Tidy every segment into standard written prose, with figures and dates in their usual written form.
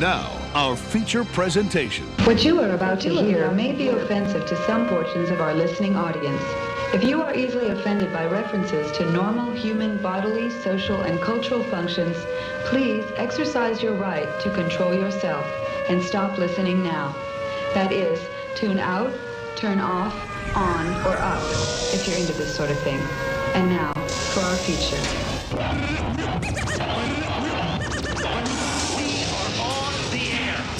Now, our feature presentation. What you are about to hear may be offensive to some portions of our listening audience. If you are easily offended by references to normal human bodily, social, and cultural functions, please exercise your right to control yourself and stop listening now. That is, tune out, turn off, on, or up if you're into this sort of thing. And now, for our feature.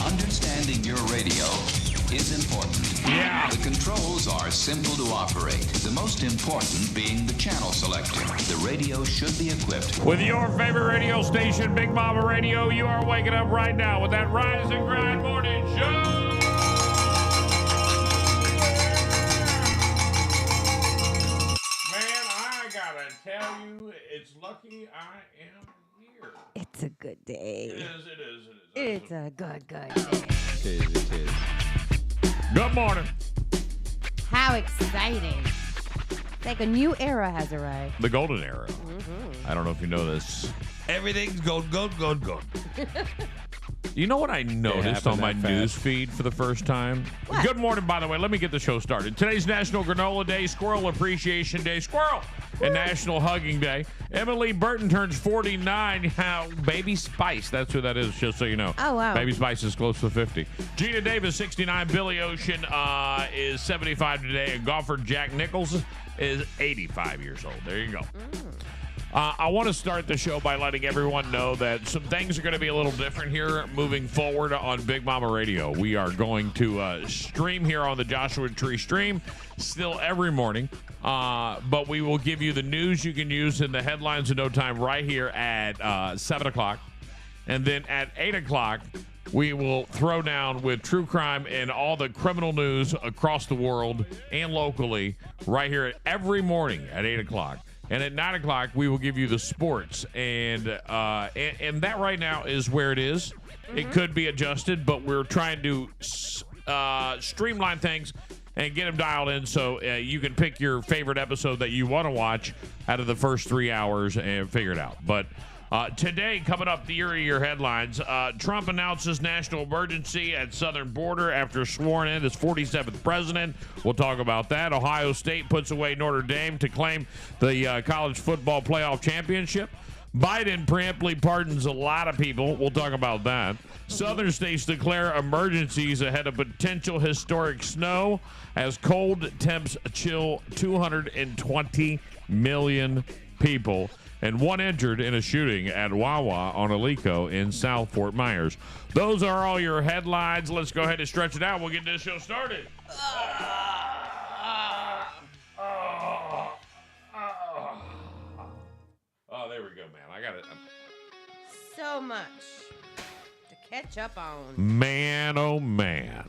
Understanding your radio is important. Yeah. The controls are simple to operate. The most important being the channel selector. The radio should be equipped With your favorite radio station, Big Mama Radio, you are waking up right now with that Rise and Grind Morning Show. Man, I gotta tell you, it's lucky I am here. It's a good day. It is. It's a good day. It is. Good morning. How exciting. It's like a new era has arrived. The golden era. I don't know if you know this. Everything's gold. You know what I noticed on my news feed for the first time? What? Good morning, by the way. Let me get the show started. Today's National Granola Day, Squirrel Appreciation Day, Squirrel, and National Hugging Day. Emily Burton turns 49. How Baby Spice, that's who that is, just so you know. Oh, wow. Baby Spice is close to 50. Gina Davis, 69. Billy Ocean is 75 today. And golfer Jack Nicklaus is 85 years old. There you go. I want to start the show by letting everyone know that some things are going to be a little different here moving forward on Big Mama Radio. We are going to stream here on the Joshua Tree stream still every morning, but we will give you the news you can use in the headlines in no time right here at 7 o'clock. And then at 8 o'clock, we will throw down with true crime and all the criminal news across the world and locally right here every morning at 8 o'clock. And at 9 o'clock, we will give you the sports. And that right now is where it is. It could be adjusted, but we're trying to streamline things and get them dialed in so you can pick your favorite episode that you want to watch out of the first 3 hours and figure it out. But today, coming up, the year of your headlines, Trump announces national emergency at southern border after sworn in as 47th president. We'll talk about that. Ohio State puts away Notre Dame to claim the college football playoff championship. Biden preemptively pardons a lot of people. We'll talk about that. Southern states declare emergencies ahead of potential historic snow as cold temps chill 220 million people. And one injured in a shooting at Wawa on Alico in South Fort Myers. Those are all your headlines. Let's go ahead and stretch it out. We'll get this show started. Oh, there we go, man. I got it. So much to catch up on. Man, oh, man.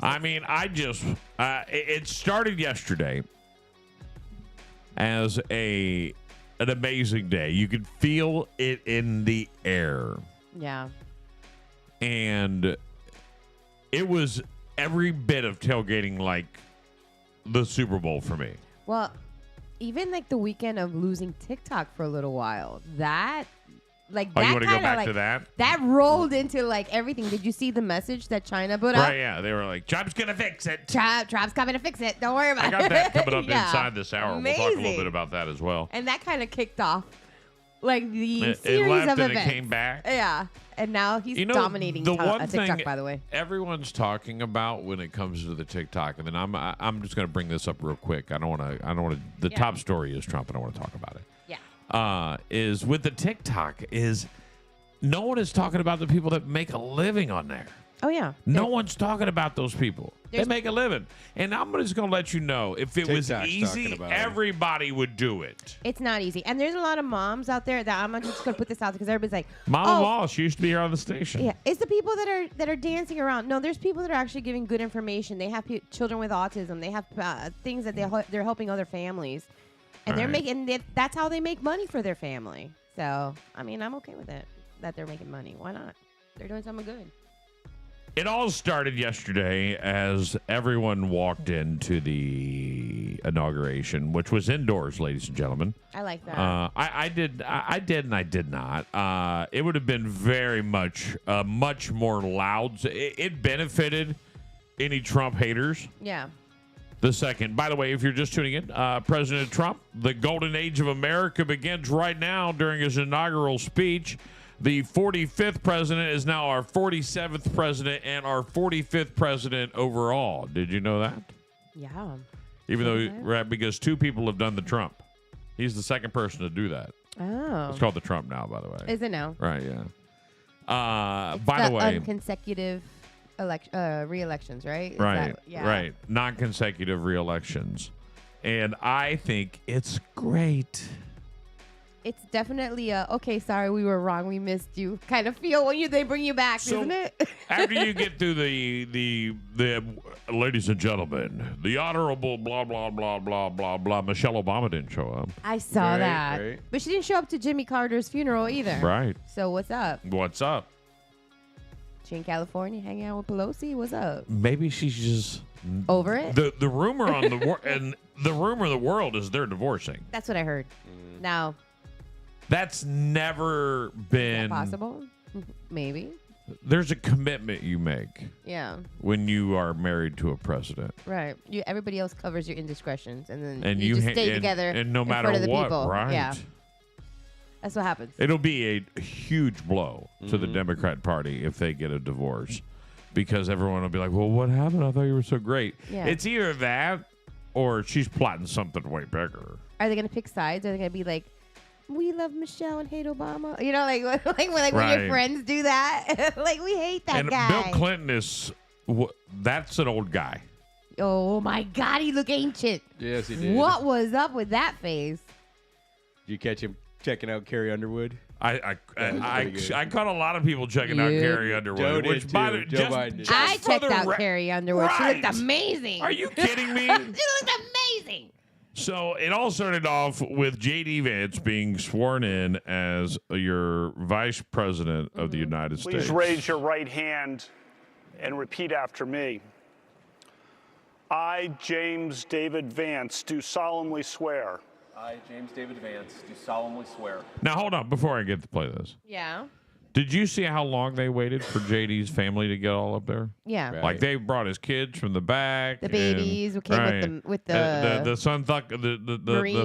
I mean, it started yesterday as an amazing day. You could feel it in the air. Yeah. And it was every bit of tailgating like the Super Bowl for me. Well, even like the weekend of losing TikTok for a little while, that You want to go back to that? That rolled into like everything. Did you see the message that China put up? Right, yeah. They were like, Trump's going to fix it. Trump's coming to fix it. Don't worry about it. I got that coming up Yeah. inside this hour. Amazing. We'll talk a little bit about that as well. And that kind of kicked off like the It series left of and events. it came back. Yeah. And now he's dominating the one TikTok, thing by the way. everyone's talking about when it comes to the TikTok, and then I'm just going to bring this up real quick. I don't want to. The top story is Trump, and I want to talk about it. Yeah. Is with the TikTok is no one is talking about the people that make a living on there. Oh, yeah. No one's talking about those people. They make a living. And I'm just going to let you know, if it was TikTok's easy, talking about everybody would do it. It's not easy. And there's a lot of moms out there that I'm just going to put this out because everybody's like, Mama Walsh used to be here on the station. Yeah, it's the people that are dancing around. No, there's people that are actually giving good information. They have children with autism. They have things that they're helping other families. And they're making that's how they make money for their family. So, I mean, I'm okay with it that they're making money. Why not? They're doing something good. It all started yesterday as everyone walked into the inauguration, which was indoors, ladies and gentlemen. I like that. I did and I did not. It would have been very much more loud. It benefited any Trump haters. Yeah. The second, by the way, if you're just tuning in, President Trump, the golden age of America begins right now during his inaugural speech. The 45th president is now our 47th president and our 45th president overall. Did you know that? Yeah. Even though, because two people have done the Trump. He's the second person to do that. Oh. It's called the Trump now, by the way. Is it now? Right, yeah. By the way. Consecutive re-elections, right? Right, yeah. right. Non-consecutive re-elections. And I think it's great. It's definitely okay, sorry, we were wrong, we missed you kind of feel when they bring you back, isn't it? After you get through the ladies and gentlemen, the honorable blah, blah, blah, blah, blah, blah, Michelle Obama didn't show up. I saw that. Right. But she didn't show up to Jimmy Carter's funeral either. Right. So what's up? What's up? She in California hanging out with Pelosi? What's up? Maybe she's just over it? The rumor on and the rumor of the world is they're divorcing. That's what I heard. Now, that's never been possible. Maybe. There's a commitment you make. Yeah. When you are married to a president. Right. Everybody else covers your indiscretions, and then and you just stay together and no in matter front of the what, people. right? Yeah. That's what happens. It'll be a huge blow to the Democrat Party if they get a divorce, because everyone will be like, "Well, what happened? I thought you were so great." Yeah. It's either that or she's plotting something way bigger. Are they going to pick sides? Are they going to be like, we love Michelle and hate Obama? You know, like when your friends do that, like we hate that and guy. Bill Clinton is that's an old guy. Oh my God, he looked ancient. Yes, he did. What was up with that face? Did you catch him checking out Carrie Underwood? I caught a lot of people checking out Carrie Underwood. Joe Which did by too. the Joe Biden did. I checked out Carrie Underwood. Right. She looked amazing. Are you kidding me? She looked amazing. So it all started off with J.D. Vance being sworn in as your vice president of the United States. Please raise your right hand and repeat after me. I, James David Vance, do solemnly swear. I, James David Vance, do solemnly swear. Now, hold on, before I get to play this. Yeah. Did you see how long they waited for JD's family to get all up there? Yeah. Right. Like they brought his kids from the back. The babies who came with the son the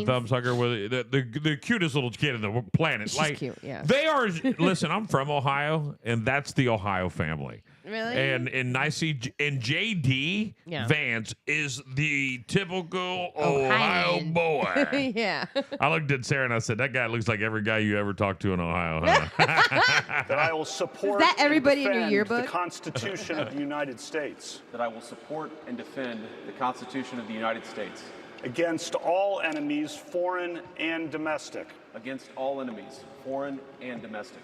thumbsucker with the cutest little kid in the planet. She's like cute, yeah. They are. Listen, I'm from Ohio, and that's the Ohio family. Really? And I see JD Vance is the typical Ohio boy. Yeah. I looked at Sarah and I said, "That guy looks like every guy you ever talked to in Ohio." Huh? That I will support Is that everybody in your and yearbook? defend the Constitution of the United States. That I will support and defend the Constitution of the United States. Against all enemies, foreign and domestic. Against all enemies, foreign and domestic.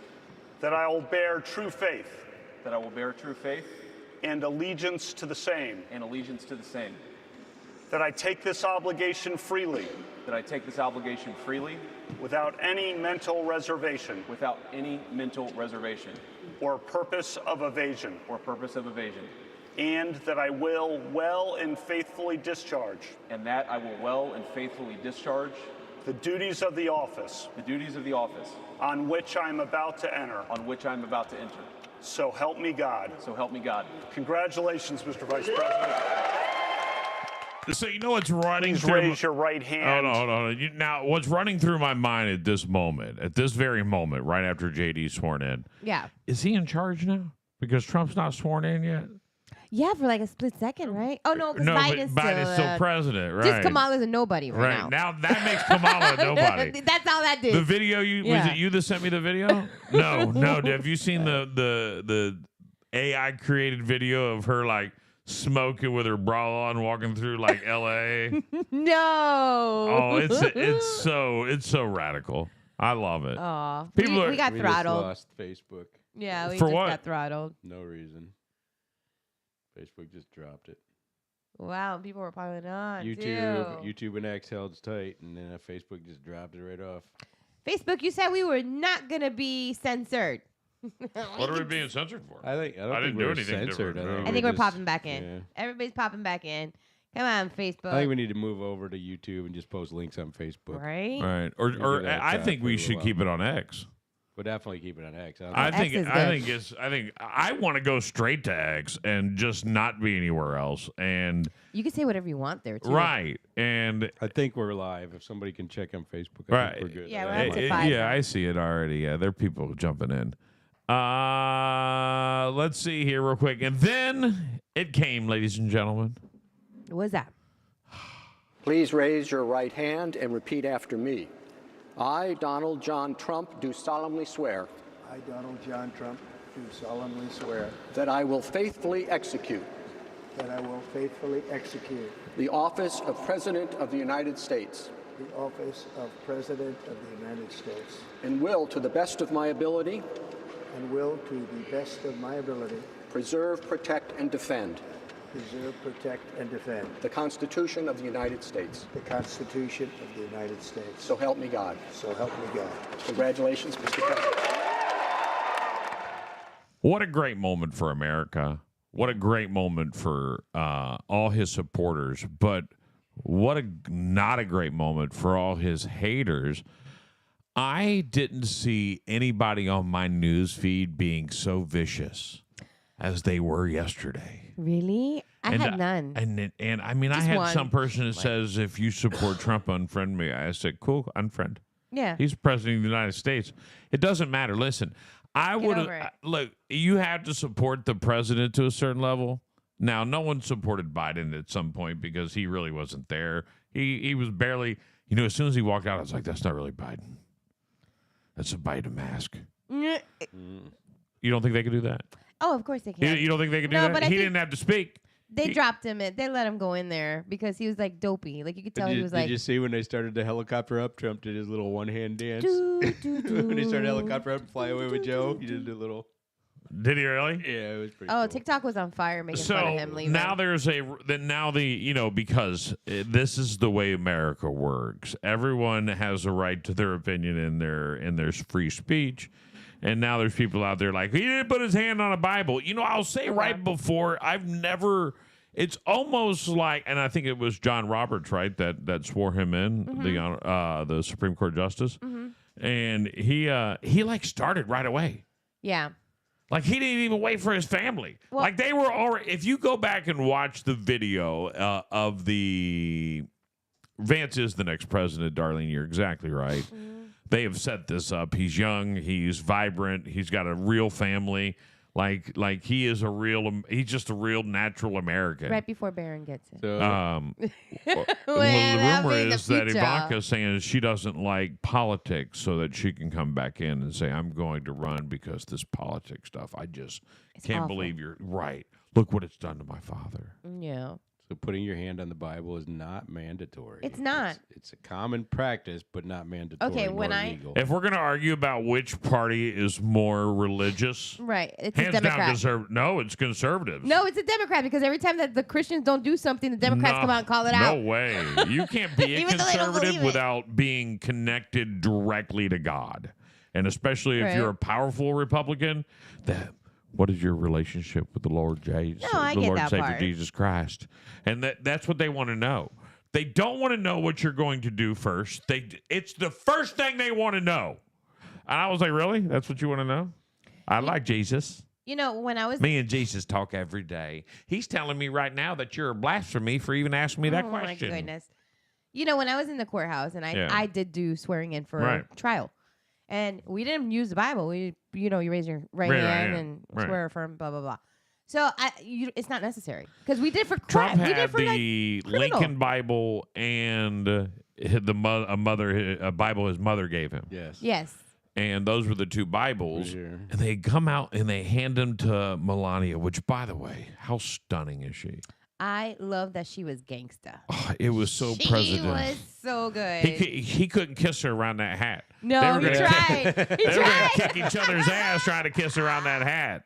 That I will bear true faith. That I will bear true faith. And allegiance to the same. And allegiance to the same. That I take this obligation freely. That I take this obligation freely. Without any mental reservation. Without any mental reservation. Or purpose of evasion. Or purpose of evasion. And that I will well and faithfully discharge. And that I will well and faithfully discharge. The duties of the office. The duties of the office. On which I am about to enter. On which I am about to enter. So help me God. So help me God. Congratulations, Mr. Vice President. So you know what's running Please through raise your right hand. Hold on. Now, what's running through my mind at this moment, at this very moment, right after JD's sworn in? Yeah. Is he in charge now? Because Trump's not sworn in yet? Yeah, for like a split second, right? Oh, no, because Biden's still president, right? Just Kamala's a nobody right now. Now that makes Kamala a nobody. That's all that did. The video, was it you that sent me the video? No. Have you seen the AI created video of her like smoking with her bra on, walking through like L.A.? No. Oh, it's so radical. I love it. Aw. People we got We throttled. just lost Facebook. Yeah, we For just what? got throttled. No reason. Facebook just dropped it. Wow, people were piling on. YouTube and X held tight, and then Facebook just dropped it right off. Facebook, you said we were not going to be censored. What are we being censored for? I don't didn't think do we're anything censored. different. I think we're just- popping back in. yeah. Everybody's popping back in. Come on, Facebook. I think we need to move over to YouTube and just post links on Facebook. Right? Right. do Or that, I think for we a should while. keep it on X. We'll definitely keep it on X. I X think is I good. think I want to go straight to X and just not be anywhere else. And You can say whatever you want there, too. right. And I think we're live. If somebody can check on Facebook, I Right. think we're good. Yeah, we're up to 5 yeah, now. I see it already. Yeah, there are people jumping in. Let's see here real quick. And then it came, ladies and gentlemen. What was that? Please raise your right hand and repeat after me. I, Donald John Trump, do solemnly swear I, Donald John Trump, do solemnly swear that I will faithfully execute that I will faithfully execute the office of President of the United States the office of President of the United States and will, to the best of my ability, and will, to the best of my ability, preserve, protect, and defend preserve, protect, and defend the Constitution of the United States. the Constitution of the United States. So help me God. So help me God. Congratulations, Mr. President. What a great moment for America. What a great moment for all his supporters. But what not a great moment for all his haters. I didn't see anybody on my news feed being so vicious as they were yesterday. Really? I had none. And I mean, I Just had one. some person that says, if you support Trump, unfriend me. I said, cool, unfriend. Yeah. He's president of the United States. It doesn't matter. Listen, I would over it. have look. You have to support the president to a certain level. Now, no one supported Biden at some point because he really wasn't there. He was barely. You know, as soon as he walked out, I was like, that's not really Biden. That's a Biden mask. Mm. You don't think they could do that? Oh, of course they can. You don't think they could do No, that? but I He think- didn't have to speak. They dropped him in. They let him go in there because he was like dopey. Like you could tell he was like. Did you see when they started the helicopter up? Trump did his little one-hand dance. "Doo, doo, doo." When he started helicopter up and fly away with Joe, he did a little. Did he really? Yeah, it was pretty. Oh, cool. TikTok was on fire making So fun of him leaving. now there's because this is the way America works. Everyone has a right to their opinion and there's free speech. And now there's people out there like, he didn't put his hand on a Bible. You know, I'll say right before, it's almost like, and I think it was John Roberts, right, that swore him in, the Supreme Court justice. And he like started right away. Yeah. Like, he didn't even wait for his family. Well- like, they were already, if you go back and watch the video of the, Vance is the next president, Darlene, you're exactly right. They have set this up. He's young, he's vibrant, he's got a real family. Like he is he's just a real natural American. Right before Barron gets it. So, Well, that'll the rumor be the is that future. Ivanka is saying she doesn't like politics so that she can come back in and say, I'm going to run because this politics stuff, I just can't awful. believe you're right. Look what it's done to my father. Yeah. so putting your hand on the Bible is not mandatory. It's not. It's a common practice, but not mandatory. Okay, when nor I- legal. If we're going to argue about which party is more religious, Right. It's a hands down Democrat. conservative. No, it's conservatives. No, it's a Democrat because every time that the Christians don't do something, the Democrats come out and call it out. No way. You can't be a Even though they don't conservative believe it. without being connected directly to God. And especially if Right. you're a powerful Republican, what is your relationship with the Lord Jesus? No, I the get Lord that Savior part. Jesus Christ. And that's what they want to know. They don't want to know what you're going to do first. It's the first thing they want to know. And I was like, really? That's what you want to know? I like Jesus. You know, when I was Me and Jesus talk every day. He's telling me right now that you're a blasphemy for even asking me that oh question. my goodness. You know, when I was in the courthouse and Yeah. I did do swearing in for Right. a trial. And we didn't use the Bible. You raise your right Right, hand yeah. and Right. swear affirm, blah, blah, blah. So it's not necessary because we did for Trump crime. We did had for the criminal. Lincoln Bible and a Bible his mother gave him. yes. Yes. And those were the two Bibles. Right here. And they come out and they hand them to Melania, which, by the way, how stunning is she? I love that she was gangsta. Oh, it was so She president. was so good. He couldn't kiss her around that hat. no, they were he gonna tried. He They were going tried. to kick each other's ass trying to kiss around that hat.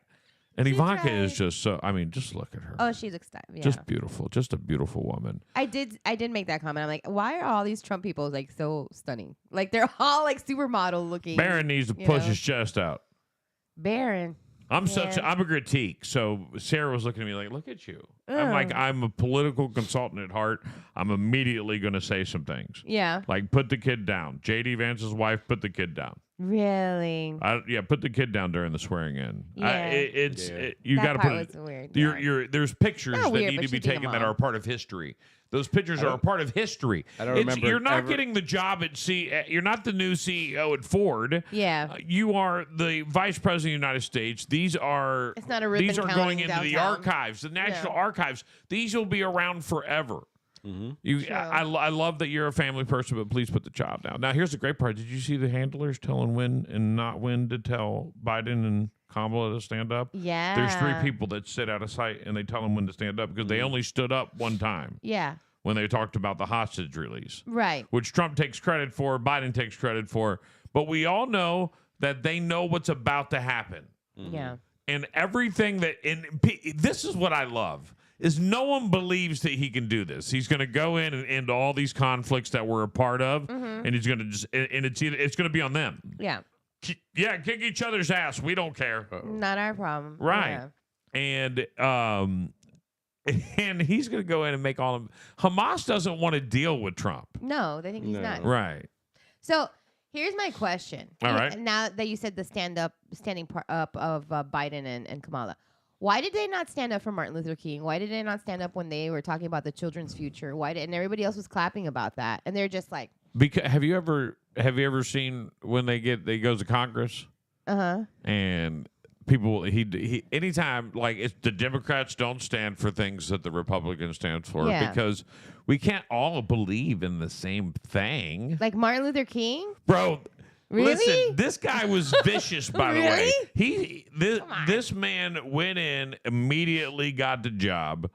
And Ivanka is tried. just so, I mean, just look at her. Oh, she's ecstatic. Yeah. Just beautiful. Just a beautiful woman. I did make that comment. I'm like, why are all these Trump people like so stunning? Like they're all like supermodel looking. Barron needs to you push know? his chest out. Barron. I'm a critique. So Sarah was looking at me like, look at you. I'm like, I'm a political consultant at heart. I'm immediately going to say some things. Yeah. Like, put the kid down. J.D. Vance's wife, put the kid down. Really? Put the kid down during the swearing in. Yeah. You got to put it. Weird. There's pictures Not that weird, need but to be she did taken them that all. are a part of history. Those pictures are a part of history. I don't remember You're not ever- getting the job at you're not the new CEO at Ford. Yeah. You are the vice president of the United States. These are It's not a ribbon these are counting going into the downtown. archives, the National Archives. These will be around forever. True. I love that you're a family person, but please put the child down. Now, here's the great part. Did you see the handlers telling when and not when to tell Biden and Kamala to stand up? Yeah. There's 3 people that sit out of sight, and they tell them when to stand up because they only stood up one time Yeah. when they talked about the hostage release, Right. which Trump takes credit for, Biden takes credit for. But we all know that they know what's about to happen. Yeah. And everything this is what I love. Is no one believes that he can do this. He's going to go in and end all these conflicts that we're a part of, and he's going to just and it's going to be on them. Yeah. Yeah, kick each other's ass. We don't care. Not our problem. Right. Yeah. And he's going to go in and make all of them. Hamas doesn't want to deal with Trump. No, they think he's nuts. Right. So here's my question. All right. Now that you said the standing up of Biden and Kamala, why did they not stand up for Martin Luther King? Why did they not stand up when they were talking about the children's future? And everybody else was clapping about that, and they're just like, Because have you ever seen when they goes to Congress and people he anytime like it's the Democrats don't stand for things that the Republicans stand for because we can't all believe in the same thing. like Martin Luther King, Bro, Really? listen, this guy was vicious, by the way. Really? This man went in, immediately got the job,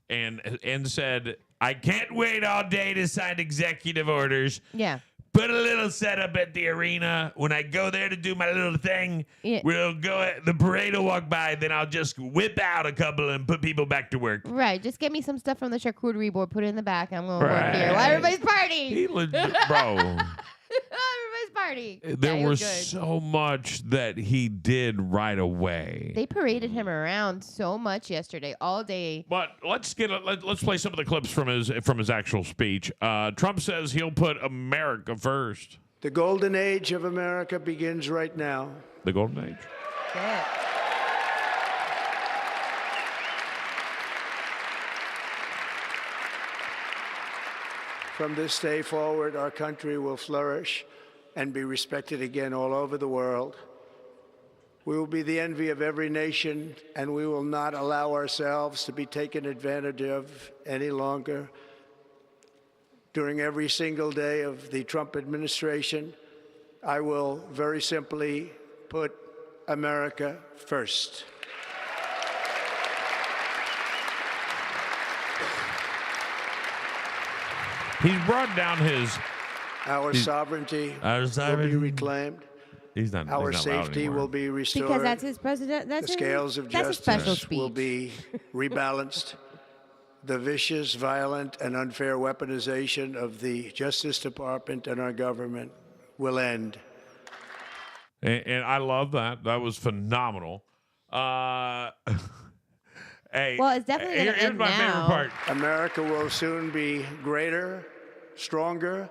and said, I can't wait all day to sign executive orders. Yeah. Put a little setup at the arena. When I go there to do my little thing, we'll go. The parade will walk by. Then I'll just whip out a couple and put people back to work. Right. Just get me some stuff from the charcuterie board. Put it in the back. I'm going to work here. While everybody's partying. Bro. Everybody's partying. There he was good. so much that he did right away. They paraded him around so much yesterday, all day. But let's play some of the clips from his actual speech. Trump says he'll put America first. The golden age of America begins right now. The golden age. Yeah. From this day forward, our country will flourish and be respected again all over the world. We will be the envy of every nation, and we will not allow ourselves to be taken advantage of any longer. During every single day of the Trump administration, I will very simply put America first. He's brought down Our sovereignty will be reclaimed. Our safety will be restored. Because that's his president. The scales of that's a special justice speech. will be rebalanced. The vicious, violent, and unfair weaponization of the Justice Department and our government will end. And I love that. That was phenomenal. Hey, well, it's definitely going to here's end my now. favorite part. America will soon be greater, stronger,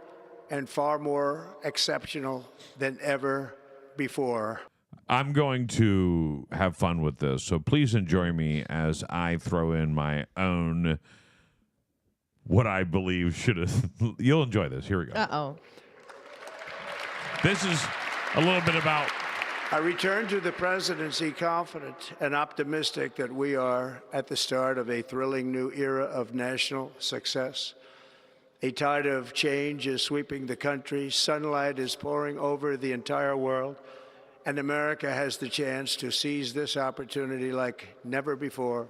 and far more exceptional than ever before. I'm going to have fun with this, so please enjoy me as I throw in my own, what I believe should have. You'll enjoy this. Here we go. Uh-oh. This is a little bit about. I return to the presidency confident and optimistic that we are at the start of a thrilling new era of national success. A tide of change is sweeping the country. Sunlight is pouring over the entire world. And America has the chance to seize this opportunity like never before.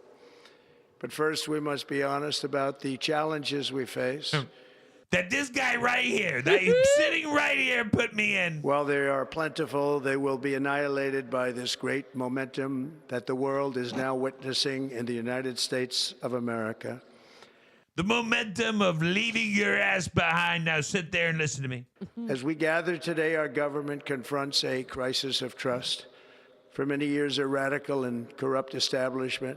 But first, we must be honest about the challenges we face. That this guy right here, that he's sitting right here, put me in. While they are plentiful, they will be annihilated by this great momentum that the world is now witnessing in the United States of America. The momentum of leaving your ass behind. Now sit there and listen to me. As we gather today, our government confronts a crisis of trust. for many years a radical and corrupt establishment,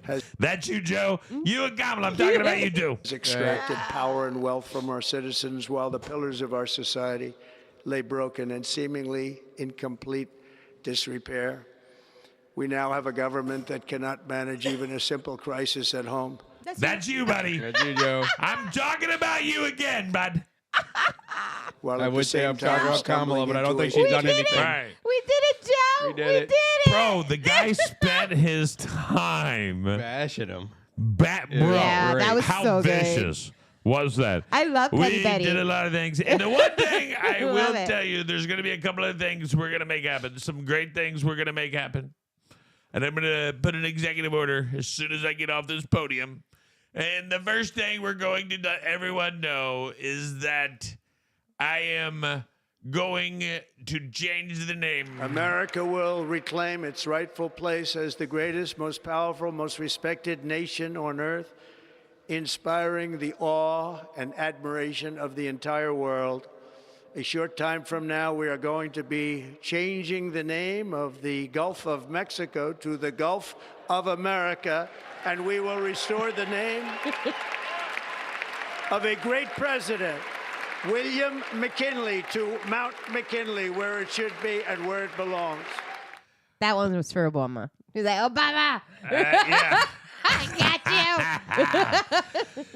has That's you, Joe. You and Kamala. I'm talking about you, too. extracted power and wealth from our citizens while the pillars of our society lay broken and seemingly in complete disrepair. We now have a government that cannot manage even a simple crisis at home. That's you, buddy. That's you, Joe. I'm talking about you again, bud. While I at the would say same I'm talking time about Kamala, stumbling but I don't into think a- she's done anything. Right. We did it, Joe. We did it. Bro, the guy spent his time. Bashing him. Bro, Yeah, that was how so good. vicious was that? I love Petty We Betty. did a lot of things. And the one thing I Love will it. tell you, there's going to be a couple of things we're going to make happen. Some great things we're going to make happen. And I'm going to put an executive order as soon as I get off this podium. And the first thing we're going to let everyone know is that I am going to change the name. America will reclaim its rightful place as the greatest, most powerful, most respected nation on earth, inspiring the awe and admiration of the entire world. A short time from now, we are going to be changing the name of the Gulf of Mexico to the Gulf of America, and we will restore the name of a great president, William McKinley, to Mount McKinley, where it should be and where it belongs. That one was for Obama. He's like, Obama, Yeah. I got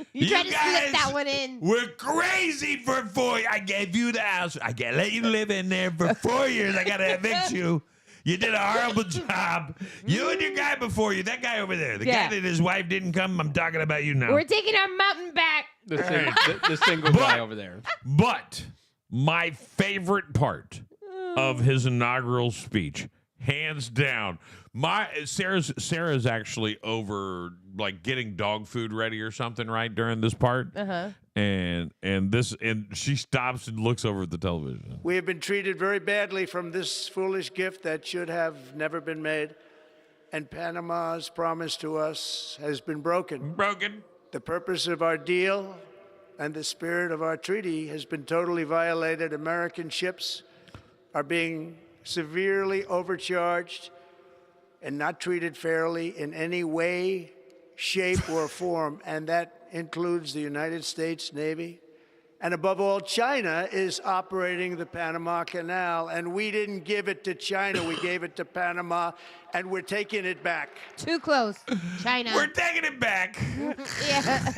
you. You tried to slip guys that one in. We're crazy for 4 years. I gave you the house. I can't let you live in there for 4 years. I got to evict you. You did a horrible job. You and your guy before you, that guy over there, the Yeah. guy that his wife didn't come, I'm talking about you now. We're taking our mountain back. The single guy over there. But my favorite part of his inaugural speech, hands down, Sarah's actually over like getting dog food ready or something right during this part. Uh-huh. And she stops and looks over at the television. We have been treated very badly from this foolish gift that should have never been made, and Panama's promise to us has been broken. Broken. The purpose of our deal and the spirit of our treaty has been totally violated. American ships are being severely overcharged and not treated fairly in any way, shape, or form, and that includes the United States Navy. And above all, China is operating the Panama Canal, and we didn't give it to China, we gave it to Panama, and we're taking it back. Too close. China. We're taking it back. Yeah.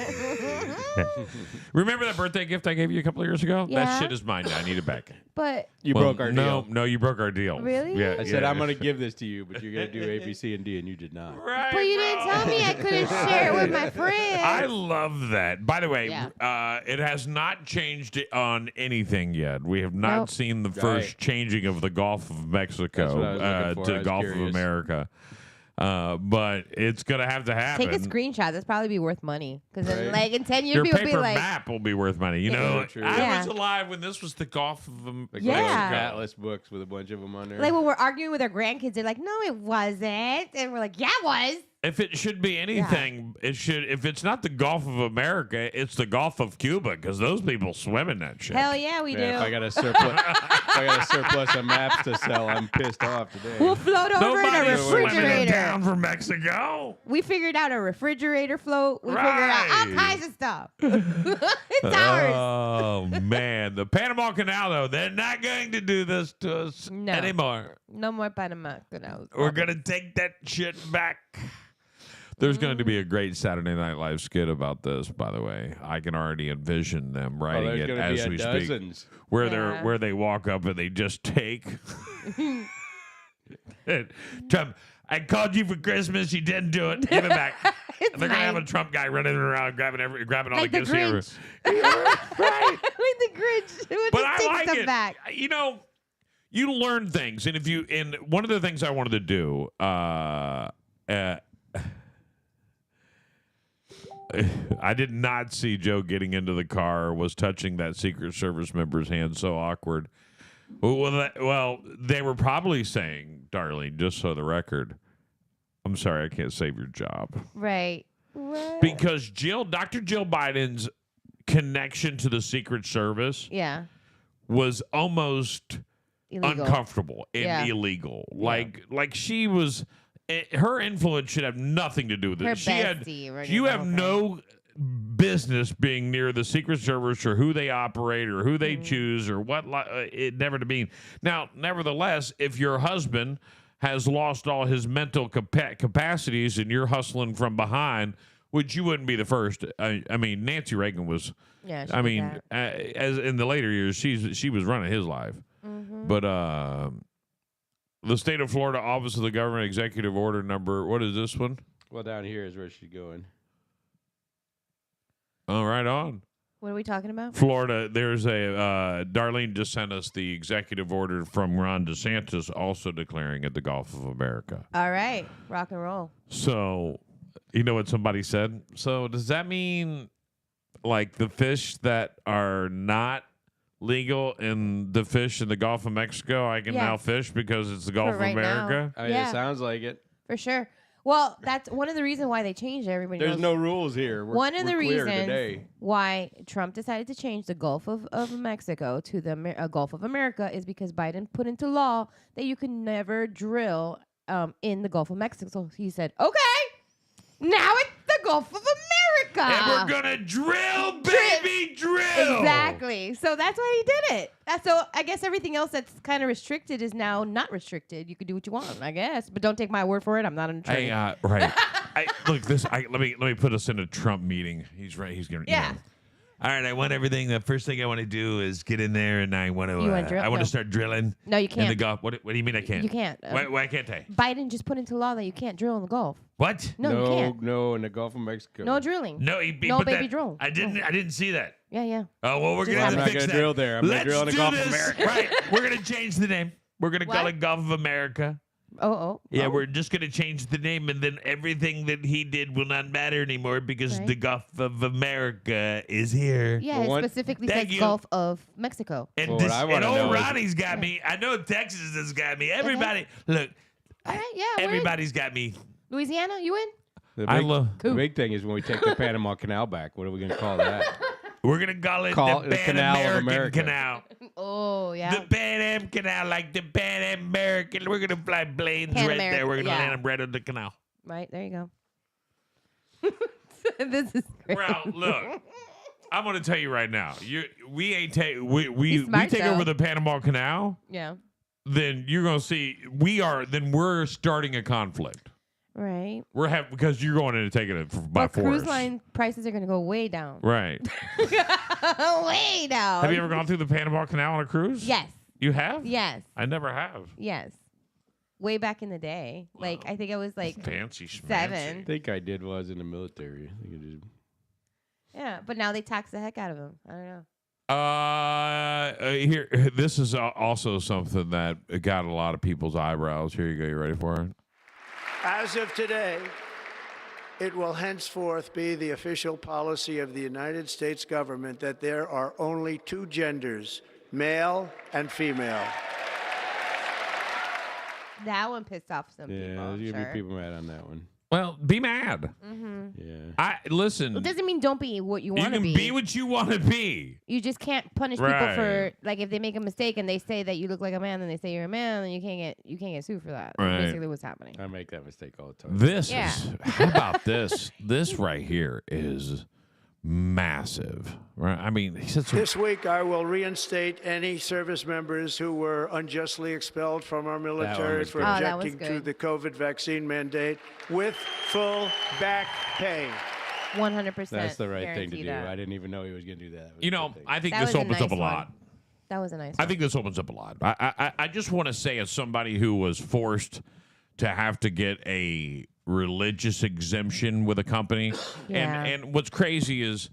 Remember that birthday gift I gave you a couple of years ago? Yeah. That shit is mine. I need it back. But You broke our deal. No, you broke our deal. Really? Yeah. I said, I'm going to give this to you, but you're going to do A, B, C, and D, and you did not. Right, but you didn't bro. tell me I couldn't share it with my friends. I love that. By the way, Yeah. it has not changed on anything yet. We have not Nope. seen the first Right. changing of the Gulf of That's what I Mexico was looking for. I to was Gulf of curious. America. But it's going to have to happen. Take a screenshot. That's probably be worth money. Because then, Right. like, in 10 years, Your people will paper be like, map will be worth money. You Yeah. know, True. I Yeah. was alive when this was the Gulf of Like Yeah. one of those Mexico. Atlas books with a bunch of them on there. like when we're arguing with our grandkids, they're like, no, it wasn't. And we're like, yeah, it was. If it should be anything, it should. If it's not the Gulf of America, it's the Gulf of Cuba because those people swim in that shit. Hell yeah, we Yeah, if I do. got a surplus of maps to sell, I'm pissed off today. We'll float over in a Nobody's swimming refrigerator. down from Mexico. We figured out a refrigerator float. We figured out all Right. kinds of stuff. It's ours. Oh man, the Panama Canal though, they're not going to do this to us No. anymore. No more Panama Canals. We're gonna take that shit back. There's going to be a great Saturday Night Live skit about this, by the way. I can already envision them writing there's it gonna as be we dozens. speak. Where Yeah. where they walk up and they just take Trump, I called you for Christmas, you didn't do it. Give it back. It's They're gonna have a mine. Trump guy running around grabbing all Like the the gifts here. Grinch. Right. Like the Grinch. It would But just I take like stuff it. back. You know, you learn things, and one of the things I wanted to do, I did not see Joe getting into the car, was touching that Secret Service member's hand. So awkward. Well, they were probably saying, darling, just so the record, I'm sorry, I can't save your job. Right. What? Because Dr. Jill Biden's connection to the Secret Service Yeah. was almost illegal. uncomfortable and illegal. Like she was, her influence should have nothing to do with it. Her She bestie had, running you the have whole no business being near the Secret Service or who they operate or who they choose or what it never to be. Now, nevertheless, if your husband has lost all his mental capacities and you're hustling from behind, which you wouldn't be the first. I mean, Nancy Reagan was. Yeah, I mean, as in the later years, she was running his life. But the state of Florida Office of the Governor Executive Order number. What is this one? Well, down here is where she's going. Oh, right on. What are we talking about? Florida, there's a, Darlene just sent us the executive order from Ron DeSantis also declaring it the Gulf of America. All right. Rock and roll. So, you know what somebody said? So, does that mean, like, the fish that are not legal in the fish in the Gulf of Mexico, I can now fish because it's the Gulf of America? I mean, it sounds like it. For sure. Well, that's one of the reasons why they changed it. Everybody There's knows. no rules here. One of the reasons today. why Trump decided to change the Gulf of Mexico to the Gulf of America is because Biden put into law that you can never drill in the Gulf of Mexico. So he said, okay, now it's the Gulf of America. And we're going to drill, baby, drill. Exactly. So that's why he did it. So I guess everything else that's kind of restricted is now not restricted. You can do what you want, I guess. But don't take my word for it. I'm not an attorney. Hey, right. Look, let me put us in a Trump meeting. He's right. He's going to. Yeah. All right, I want everything. The first thing I want to do is get in there, and I want to. I want to start drilling. No, you In can't. the Gulf. What do you mean I can't? You can't. Why can't I? Biden just put into law that you can't drill in the Gulf. What? No, you can't. No, in the Gulf of Mexico. No drilling. No, no baby drill. I didn't see that. Yeah, yeah. Oh well, we're Just gonna have I'm to not fix gonna that. drill there. I'm Let's gonna drill in the do Gulf this. of America. Right. We're gonna change the name. We're gonna call What? it Gulf of America. Oh. Yeah, we're just going to change the name, and then everything that he did will not matter anymore because the Gulf of America is here. Yeah, it specifically says Gulf of Mexico. And, Well, what I and wanna know old is- Ronnie's got me. I know Texas has got me. Everybody, look, All right, yeah. we're in. everybody's got me. Louisiana, you in? The big thing is when we take the Panama Canal back. What are we going to call that? We're going to call it the the Pan Canal of American America. Canal. Oh, yeah. The Pan Am Canal, like the Pan Am American. We're going to fly planes Pan right there. We're going to yeah. land them right on the canal. Right, there you go. This is great. Well, look, I'm going to tell you right now. We He's smart, take though. over the Panama Canal. Yeah. Then you're going to see we're starting a conflict. Right. Because you're going in and taking it by Well, force. cruise line prices are going to go way down. Right. Way down. Have you ever gone through the Panama Canal on a cruise? Yes. You have? Yes. I never have. Yes. Way back in the day. Like, I think I was like Fancy schmancy. 7. I think I did was in the military. I think I did. Yeah, but now they tax the heck out of them. I don't know. Here, this is also something that got a lot of people's eyebrows. Here you go. You ready for it? As of today, it will henceforth be the official policy of the United States government that there are only 2 genders, male and female. That one pissed off some Yeah, people. there's I'm going to sure. be people mad on that one. Well, be mad. Yeah. Listen. It doesn't mean don't be what you You want to can be what you want to be. You just can't punish people Right. for, like, if they make a mistake and they say that you look like a man, then they say you're a man, then you can't get sued for that. That's Right. basically what's happening. I make that mistake all the time. This Yeah. is, how about this? This right here is massive. Right? I mean, he said so. This week, I will reinstate any service members who were unjustly expelled from our military was for good. Oh, that was objecting to good. the COVID vaccine mandate with full back pay. 100%. That's the right thing to guarantee do. that. I didn't even know he was going to do that. You know, I think That this was a opens up a nice lot. one. That was a nice I one. think this opens up a lot. I just want to say, as somebody who was forced to have to get a religious exemption with a company, Yeah. and what's crazy is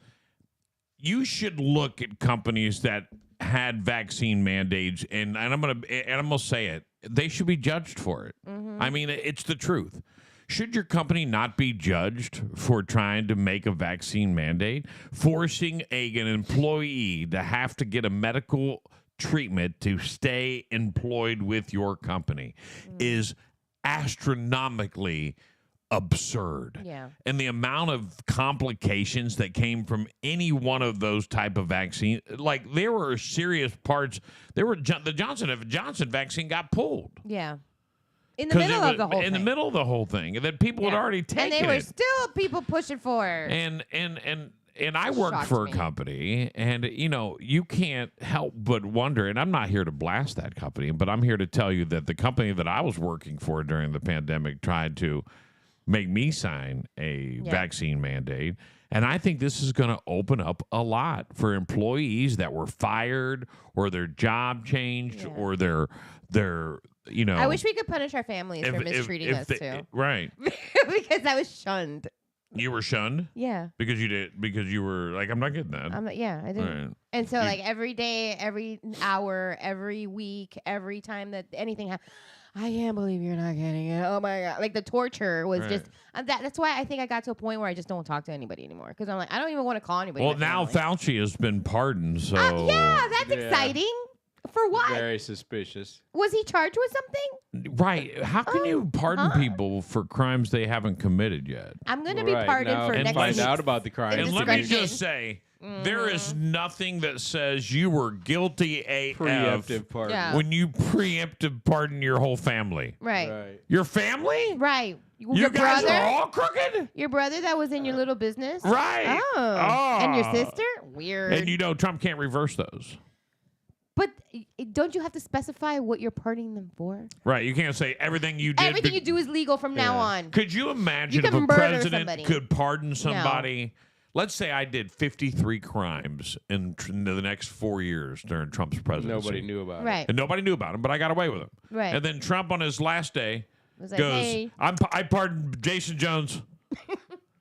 you should look at companies that had vaccine mandates, and I'm gonna say it, they should be judged for it. I mean, it's the truth. Should your company not be judged for trying to make a vaccine mandate? Forcing an employee to have to get a medical treatment to stay employed with your company is astronomically absurd. Yeah. And the amount of complications that came from any one of those type of vaccines, like there were serious parts. The Johnson vaccine got pulled. Yeah. In the middle of the whole thing. In the middle of the whole thing. And then people had already taken it. And they were still people pushing for it. And I worked for a company, and, you know, you can't help but wonder, and I'm not here to blast that company, but I'm here to tell you that the company that I was working for during the pandemic tried to make me sign a vaccine mandate. And I think this is going to open up a lot for employees that were fired or their job changed or their you know. I wish we could punish our families for mistreating us too. Right. Because I was shunned. You were shunned? Yeah. Because you were like, I'm not getting that. I didn't. Right. And so like every day, every hour, every week, every time that anything happens, I can't believe you're not getting it. Oh my God. Like the torture was just, that's why I think I got to a point where I just don't talk to anybody anymore. Because I'm like, I don't even want to call anybody. Well, now Fauci has been pardoned, so. Yeah, that's exciting. For what? Very suspicious. Was he charged with something? Right. How can you pardon people for crimes they haven't committed yet? I'm going to be pardoned for next week. Find out about the crime. And let me just say, there is nothing that says you were guilty AF preemptive pardon. When you preemptive pardon your whole family. Right. Your family? Right. You guys are all crooked? Your brother that was in your little business? Right. Oh. And your sister? Weird. And you know Trump can't reverse those. But don't you have to specify what you're pardoning them for? Right. You can't say everything you did. Everything you do is legal from now on. Could you imagine if a president could pardon somebody? No. Let's say I did 53 crimes in the next 4 years during Trump's presidency. Nobody knew about it. Right. And nobody knew about him, but I got away with them. Right. And then Trump on his last day was like, goes, hey. I pardoned Jason Jones.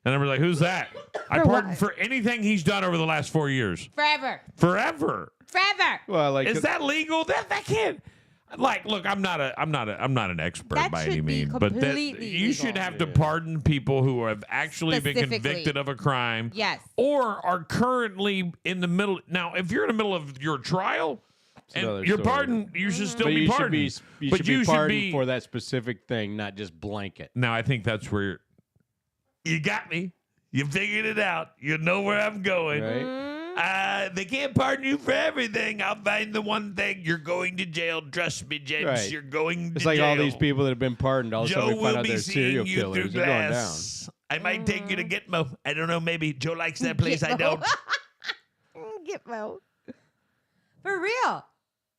And I'm like, who's that? I pardon for anything he's done over the last 4 years. Forever. Well, like, is that legal? That can't. Like, look, I'm not an expert by any means, but you should have to pardon people who have actually been convicted of a crime, or are currently in the middle. Now, if you're in the middle of your trial and you're pardoned, you should still be pardoned. You should be pardoned for that specific thing, not just blanket. Now, I think that's where you got me. You figured it out. You know where I'm going. Right. They can't pardon you for everything. I'll find the one thing. You're going to jail. Trust me, gents. Right. You're going to jail. It's like all these people that have been pardoned. All of a sudden we find out they're serial killers. They're going down. I might take you to Gitmo. I don't know. Maybe Joe likes that place. Gitmo. I don't. Gitmo. For real.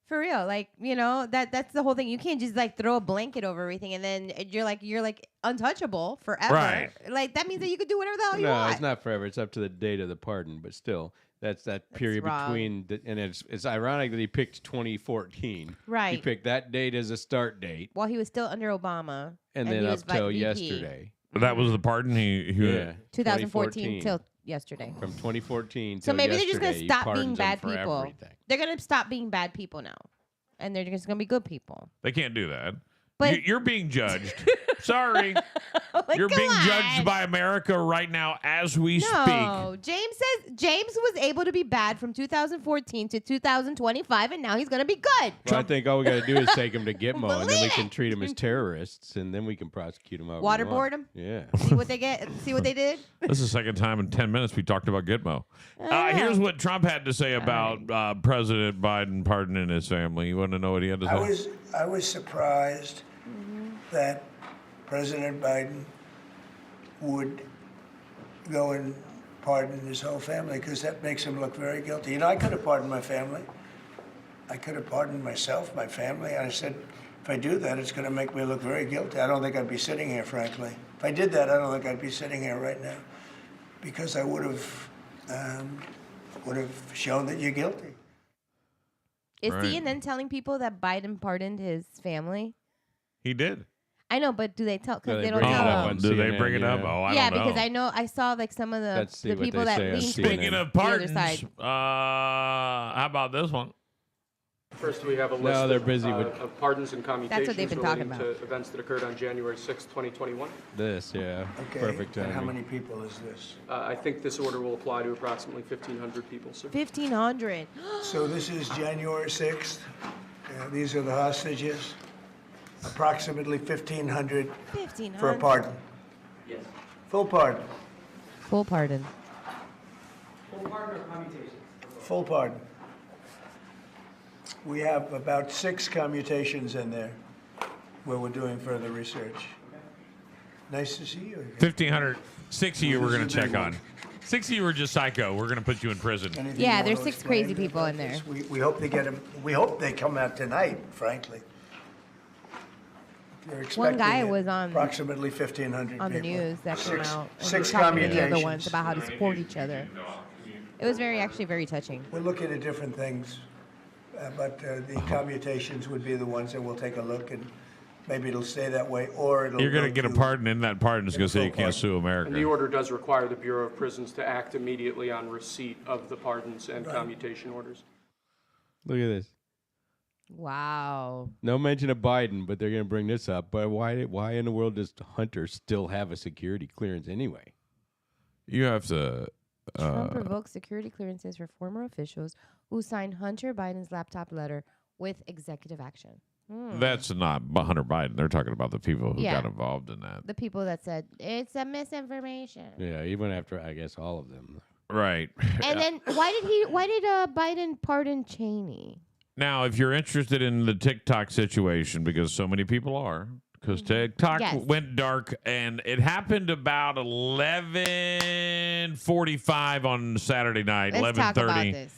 For real. Like, you know, that's the whole thing. You can't just like throw a blanket over everything and then you're like untouchable forever. Right. Like that means that you could do whatever the hell you want. No, it's not forever. It's up to the date of the pardon, but still. That's period between, and it's ironic that he picked 2014. Right. He picked that date as a start date. While he was still under Obama. And then up till yesterday. That was the pardon he 2014 till yesterday. From 2014 so till maybe yesterday, they're just going to stop being bad people. Everything. They're going to stop being bad people now. And they're just going to be good people. They can't do that. But you're being judged. Sorry. Like, you're being judged by America right now as we speak. No, James was able to be bad from 2014 to 2025, and now he's going to be good. Well, I think all we got to do is take him to Gitmo, and then we can treat them as terrorists, and then we can prosecute them. Waterboard them? Yeah. See what they get? See what they did? This is the second time in 10 minutes we talked about Gitmo. Here's what Trump had to say about President Biden pardoning his family. You want to know what he had to say? I was surprised that President Biden would go and pardon his whole family because that makes him look very guilty. You know, I could have pardoned my family. I could have pardoned myself, my family. And I said, if I do that, it's going to make me look very guilty. I don't think I'd be sitting here, frankly. If I did that, I don't think I'd be sitting here right now because I would have shown that you're guilty. Is CNN telling people that Biden pardoned his family? He did. I know, but do they tell? Because they don't bring it tell up them. on Do they CNN, bring it up? yeah. Oh, I Yeah, don't know. because I saw like some of Let's see the what people they that say on lean CNN. Speaking of the other pardons, side. how about this one? First, we have a list they're busy with of pardons and commutations That's what they've been talking relating about. to events that occurred on January 6, 2021. this, yeah. Okay. Perfect And timing. how many people is this? I think this order will apply to approximately 1,500 people, sir. 1,500. So this is January 6th. These are the hostages. Approximately 1,500 for a pardon. Yes. Full pardon. Full pardon. Full pardon or commutation? Full pardon. We have about 6 commutations in there where we're doing further research. Nice to see you again. 1,500. 6 of you we're This going is to a check big on. one. 6 of you are just psycho. We're going to put you in prison. Anything Yeah, you there's want to 6 crazy explain people about in there. this? We hope they get them. We hope they come out tonight, frankly. They're expecting guy it. was on- approximately 1,500 On the people. news that came out. And 6 talking to the other commutations. ones about how to support each other. It was actually very touching. We're looking at different things, but the Uh-huh. commutations would be the ones that we'll take a look, and maybe it'll stay that way, or it'll You're going to go get a to- pardon, and that pardon is going to say you Full can't pardon. sue And the America. order does require the Bureau of Prisons to act immediately on receipt of the pardons and commutation orders. Look at this. Wow. No mention of Biden, but they're going to bring this up. But why in the world does Hunter still have a security clearance anyway? You have to. Trump revoked security clearances for former officials who signed Hunter Biden's laptop letter with executive action. That's not Hunter Biden. They're talking about the people who Yeah. got involved in that. The people that said it's a misinformation. Yeah, even after, I guess, all of them. Right. And then why did Biden pardon Cheney? Now, if you're interested in the TikTok situation, because so many people are, because TikTok Yes. went dark, and it happened about 11:45 on Saturday night. Let's talk about this.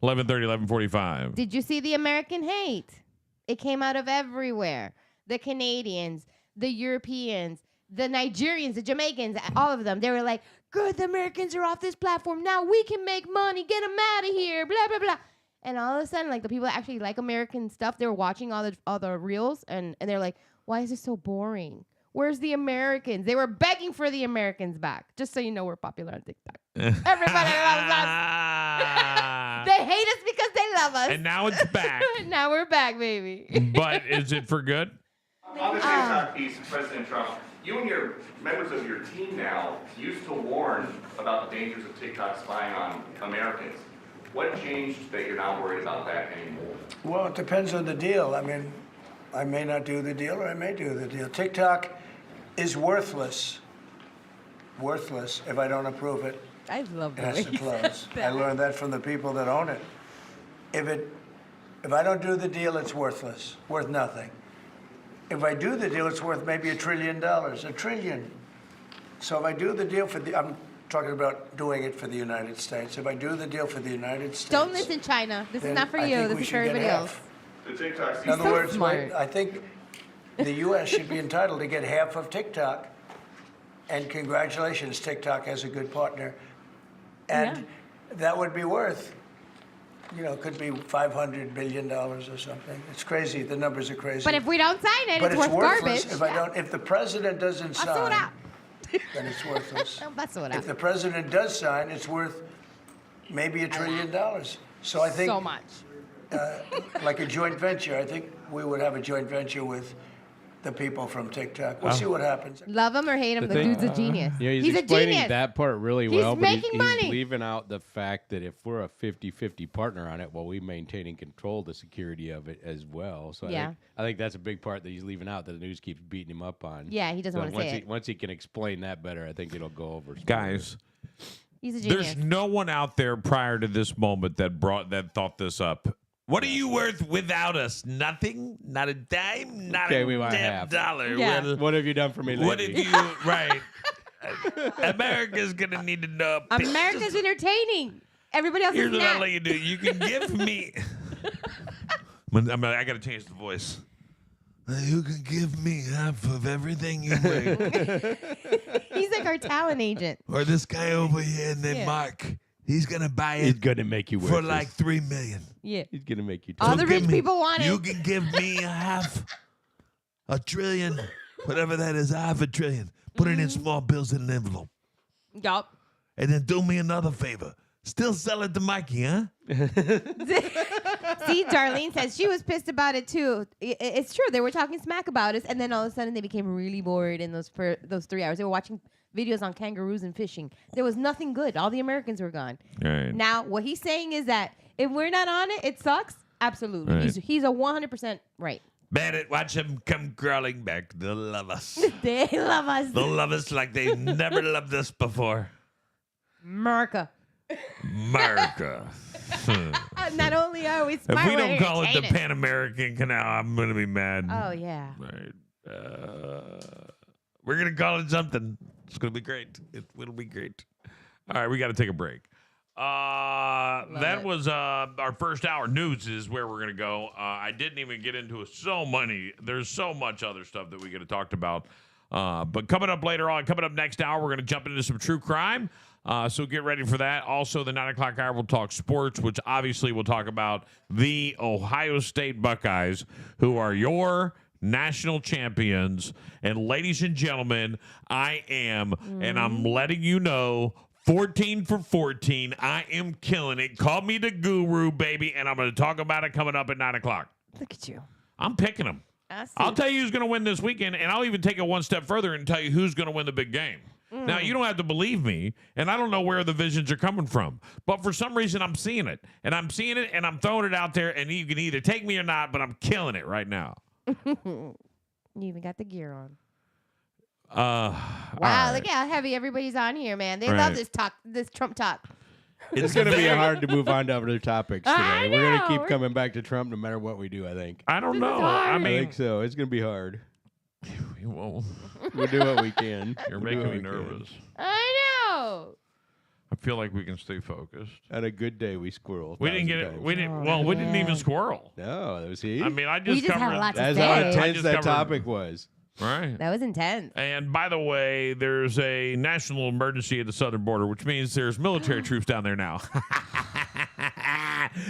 11:30, 11:45. Did you see the American hate? It came out of everywhere. The Canadians, the Europeans, the Nigerians, the Jamaicans, all of them. They were like, good, the Americans are off this platform. Now we can make money. Get them out of here. Blah, blah, blah. And all of a sudden, like the people that actually like American stuff, they were watching all the reels, and they're like, why is this so boring? Where's the Americans? They were begging for the Americans back. Just so you know, we're popular on TikTok. Everybody loves us. They hate us because they love us. And now it's back. Now we're back, baby. But is it for good? On the TikTok piece, President Trump, you and your members of your team now used to warn about the dangers of TikTok spying on Americans. What changed that you're not worried about that anymore? Well, it depends on the deal. I mean, I may not do the deal, or I may do the deal. TikTok is worthless if I don't approve it. I love It the way has to you said close. I learned that from the people that own it. If I don't do the deal, it's worthless, worth nothing. If I do the deal, it's worth maybe $1 trillion, $1 trillion. So if I do the deal I'm talking about doing it for the United States. If I do the deal for the United States. Don't listen, China. This is then not for I you. think This we is for should get everybody else. half. The TikTok In other so words, smart. I think the U.S. should be entitled to get half of TikTok. And congratulations, TikTok has a good partner. And that would be worth, could be $500 billion or something. It's crazy. The numbers are crazy. But if we don't sign it, But it's worth worthless garbage. if the president doesn't I'll sue it sign, out. then it's worthless. That's what If the president does sign, it's worth maybe $1 trillion. So I think so much. like a joint venture. I think we would have a joint venture with the people from TikTok. We'll see what happens. Love him or hate him, the thing- dude's a genius. Yeah, he's a explaining genius. that part really He's well, but making he's money. leaving out the fact that if we're a 50-50 partner on it, well, we maintain and control the security of it as well. So Yeah. I think that's a big part that he's leaving out that the news keeps beating him up on. Yeah, he doesn't So wanna say it. Once he can explain that better, I think it'll go over. Guys, He's a genius. there's no one out there prior to this moment that thought this up. What are you worth without us? Nothing? Not a dime? Not Okay, a we want damn half. dollar. Yeah. Well, What have you done for me what lately? if you, right. America's going to need to know. America's entertaining. Everybody else Here's is what I'll not. let you do. You can give me. I got to change the voice. You can give me half of everything you make. He's like our talent agent. Or this guy over here named Yeah. Mark. He's going to buy He's it gonna make you for worthless. like $3 million. Yeah. He's gonna make you. All the give rich me- people want You it. can give me half a trillion, whatever that is, half a trillion. Put it in small bills in an envelope. Yup. And then do me another favor. Still sell it to Mikey, huh? See, Darlene says she was pissed about it too. It's true. They were talking smack about us, and then all of a sudden they became really bored in those 3 hours. They were watching videos on kangaroos and fishing. There was nothing good. All the Americans were gone. Right. Now, what he's saying is that if we're not on it, it sucks. Absolutely. Right. He's a 100% right. Bandit, watch them come crawling back. They'll love us. They love us. They'll love us like they never loved us before. America. Not only are we smart, If we don't we're call it the entertaining. Pan American Canal, I'm going to be mad. Oh, yeah. Right. We're going to call it something. It's going to be great. It will be great. All right, we got to take a break. That was our first hour. News is where we're going to go. I didn't even get into there's so much other stuff that we could have talked about. But coming up later on, coming up next hour, we're going to jump into some true crime. So get ready for that. Also, the 9 o'clock hour, we'll talk sports, which obviously we'll talk about the Ohio State Buckeyes, who are your national champions. And ladies and gentlemen, I am, and I'm letting you know, 14 for 14. I am killing it. Call me the guru, baby, and I'm going to talk about it coming up at 9 o'clock. Look at you. I'm picking them. I'll tell you who's going to win this weekend, and I'll even take it one step further and tell you who's going to win the big game. Now, you don't have to believe me, and I don't know where the visions are coming from, but for some reason, I'm seeing it, and I'm throwing it out there, and you can either take me or not, but I'm killing it right now. You even got the gear on. Wow, right. Look how heavy everybody's on here, man. They love this Trump talk. It's going to be hard to move on to other topics today. We're going to keep We're- coming back to Trump no matter what we do, I think. I don't know. I I mean, think so. It's going to be hard. well, We'll do what we can. you're We'll do making what me we can. nervous. I know. I feel like we can stay focused. On a good day, we squirrel. We didn't get it. We didn't. Well, we didn't even squirrel. No, that was he. I mean, I We just just had covered. a lot to That's say. how I intense just that covered- topic was. Right. That was intense. And by the way, there's a national emergency at the southern border, which means there's military troops down there now.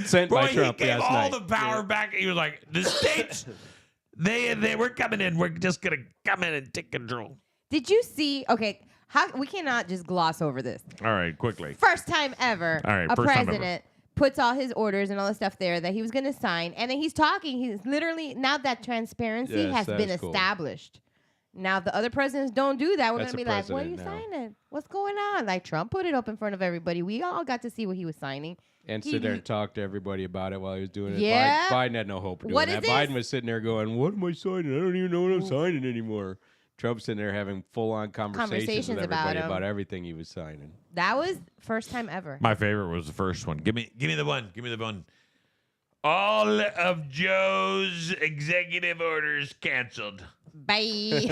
Sent Boy, by Trump he gave last all night. the power back. He was like, the states, we're coming in. We're just gonna come in and take control. Did you see? Okay, we cannot just gloss over this. All right, quickly. First time ever, All right, a first time ever. president puts all his orders and all the stuff there that he was going to sign, and then he's talking. He's literally now that transparency Yes, has that been is cool. established. Now, if the other presidents don't do that, we're going That's to be the like, what are you president now. signing? What's going on? Like, Trump put it up in front of everybody. We all got to see what he was signing. And sit there and talk to everybody about it while he was doing it. Yeah. Biden had no hope of doing What that. is this? Biden was sitting there going, what am I signing? I don't even know what I'm signing anymore. Trump's sitting there having full-on conversations with about everybody him. about everything he was signing. That was first time ever. My favorite was the first one. Give me the one. Give me the one. All of Joe's executive orders canceled. Bye.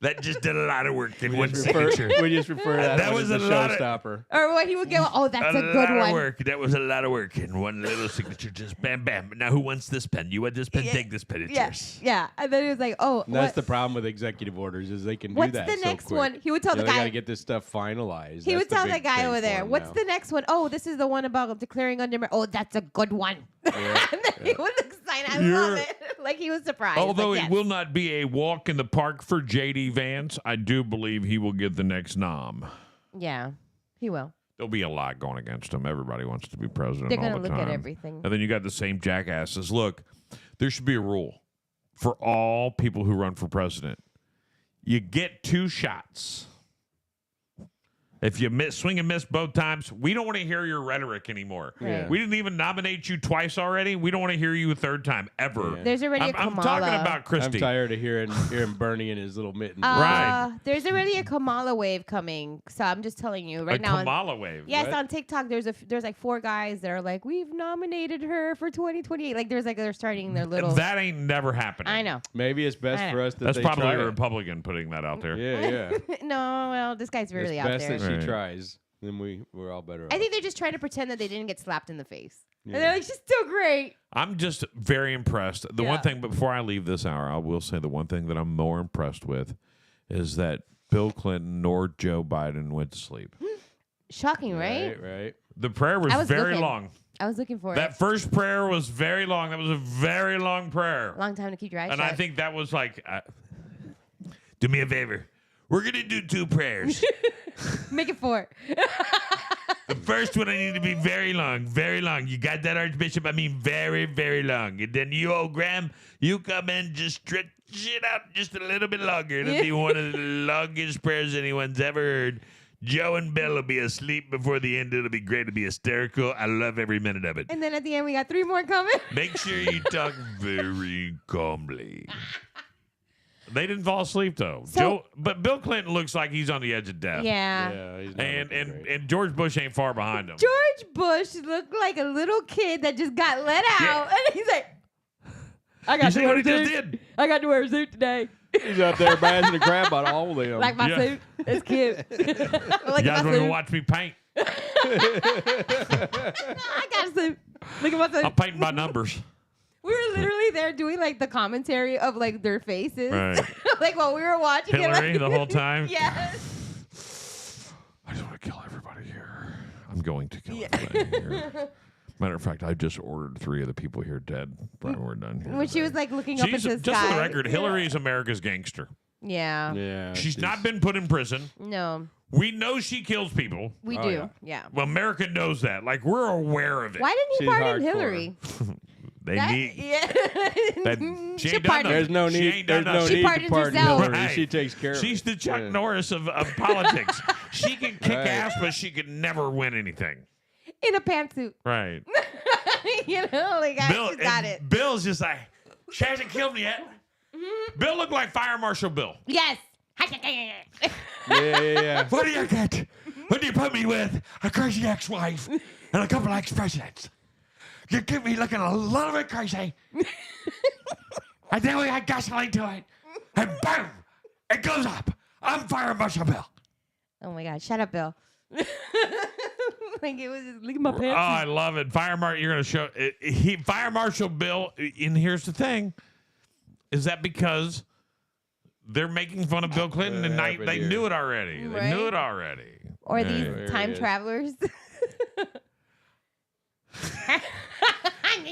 That just did a lot of work in one signature. We just refer to that, That one was as a a lot of- showstopper. Or what he would go, oh, that's a a good lot of one. work. That was a lot of work in one little signature. Just bam, bam. Now who wants this pen? You want this pen? Yeah. Take this pen. It's Yeah, yours. yeah. And then he was like, oh, And that's what? the problem with executive orders is they can What's do that the so next quick. one? He would tell the They got guy- to get this stuff finalized. He That's would the tell big that guy thing over for there, him what's now. the next one? Oh, this is the one about declaring under. Oh, that's a good one. Yeah, And then he would sign. I love it. Like he was surprised. Although like, it yes. will not be a walk in the park for J.D. Vance, I do believe he will get the next nom. Yeah, he will. There'll be a lot going against him. Everybody wants to be president They're all gonna the look time. at everything. And then you got the same jackasses. Look, there should be a rule for all people who run for president. You get 2 shots. If you swing and miss both times, we don't want to hear your rhetoric anymore. Right. We didn't even nominate you twice already. We don't want to hear you a third time ever. Yeah. There's already a I'm Kamala. talking about Christie. I'm tired of hearing Bernie in his little mittens. Right. There's already a Kamala wave coming. So I'm just telling you right a now. Kamala wave. Yes, What? on TikTok, there's like 4 guys that are like, we've nominated her for 2028. Like they're starting their little. That ain't never happening. I know. Maybe it's best I for know. us that That's they probably try a it. Republican putting that out there. Yeah, yeah. No, well, this guy's really it's out best there. that she Right. tries. Then we're all better off. I think they're just trying to pretend that they didn't get slapped in the face. Yeah. And they're like, she's still great. I'm just very impressed. The one Yeah. thing, but before I leave this hour, I will say the one thing that I'm more impressed with is that Bill Clinton nor Joe Biden went to sleep. Shocking, right? Right. The prayer was I was very looking. long. I was looking for That it. first prayer was very long. That was a very long prayer. Long time to keep your eyes And shut. I think that was like, do me a favor. We're going to do 2 prayers. Make it 4. The first one I need to be very long, very long. You got that, Archbishop? I mean very, very long. And then you, old Graham, you come in, just stretch it out just a little bit longer. It'll be one of the longest prayers anyone's ever heard. Joe and Bill will be asleep before the end. It'll be great. It'll be hysterical. I love every minute of it. And then at the end, we got 3 more coming. Make sure you talk very calmly. They didn't fall asleep though. But Bill Clinton looks like he's on the edge of death. Yeah. He's not And George Bush ain't far behind him. George Bush looked like a little kid that just got let out, and he's like, "I got to wear a suit. I got to wear a suit today." He's out there bashing the crap out of all of them. Like my suit. It's cute. Like you guys want to watch me paint? I got a suit. Look at my suit. I'm painting by numbers. We were literally there doing like the commentary of like their faces, Right. like while we were watching Hillary it. the whole time. Yes. I just want to kill everybody here. I'm going to kill everybody here. Matter of fact, I just ordered 3 of the people here dead. Brian, we're done here. When she was like looking up into the just sky. for the record, Hillary's America's gangster. Yeah. Yeah. She's not been put in prison. No. We know she kills people. We do. Yeah. Well, America knows that. Like, we're aware of it. Why didn't he She's pardon hardcore. Hillary? She ain't done nothing. There's no She need. ain't done There's no nothing. need to pardon herself. Hillary. Right. She takes care of She's it. the Chuck Norris of politics. She can kick ass, but she could never win anything. In a pantsuit. Right. You know, like Bill, she's got it. Bill's just like, she hasn't killed me yet. Bill looked like Fire Marshal Bill. Yes. Yeah. What do you get? What do you put me with? A crazy ex-wife and a couple of ex-presidents. You keep me looking a little bit crazy. And then we add gasoline to it. And boom, it goes up. I'm Fire Marshal Bill. Oh my God! Shut up, Bill. Like it was just, look at my pants. Oh, I love it. You're going to show it. Fire Marshal Bill. And here's the thing: is that because they're making fun of Bill Clinton and they knew it already? Right. They knew it already. Or these time travelers.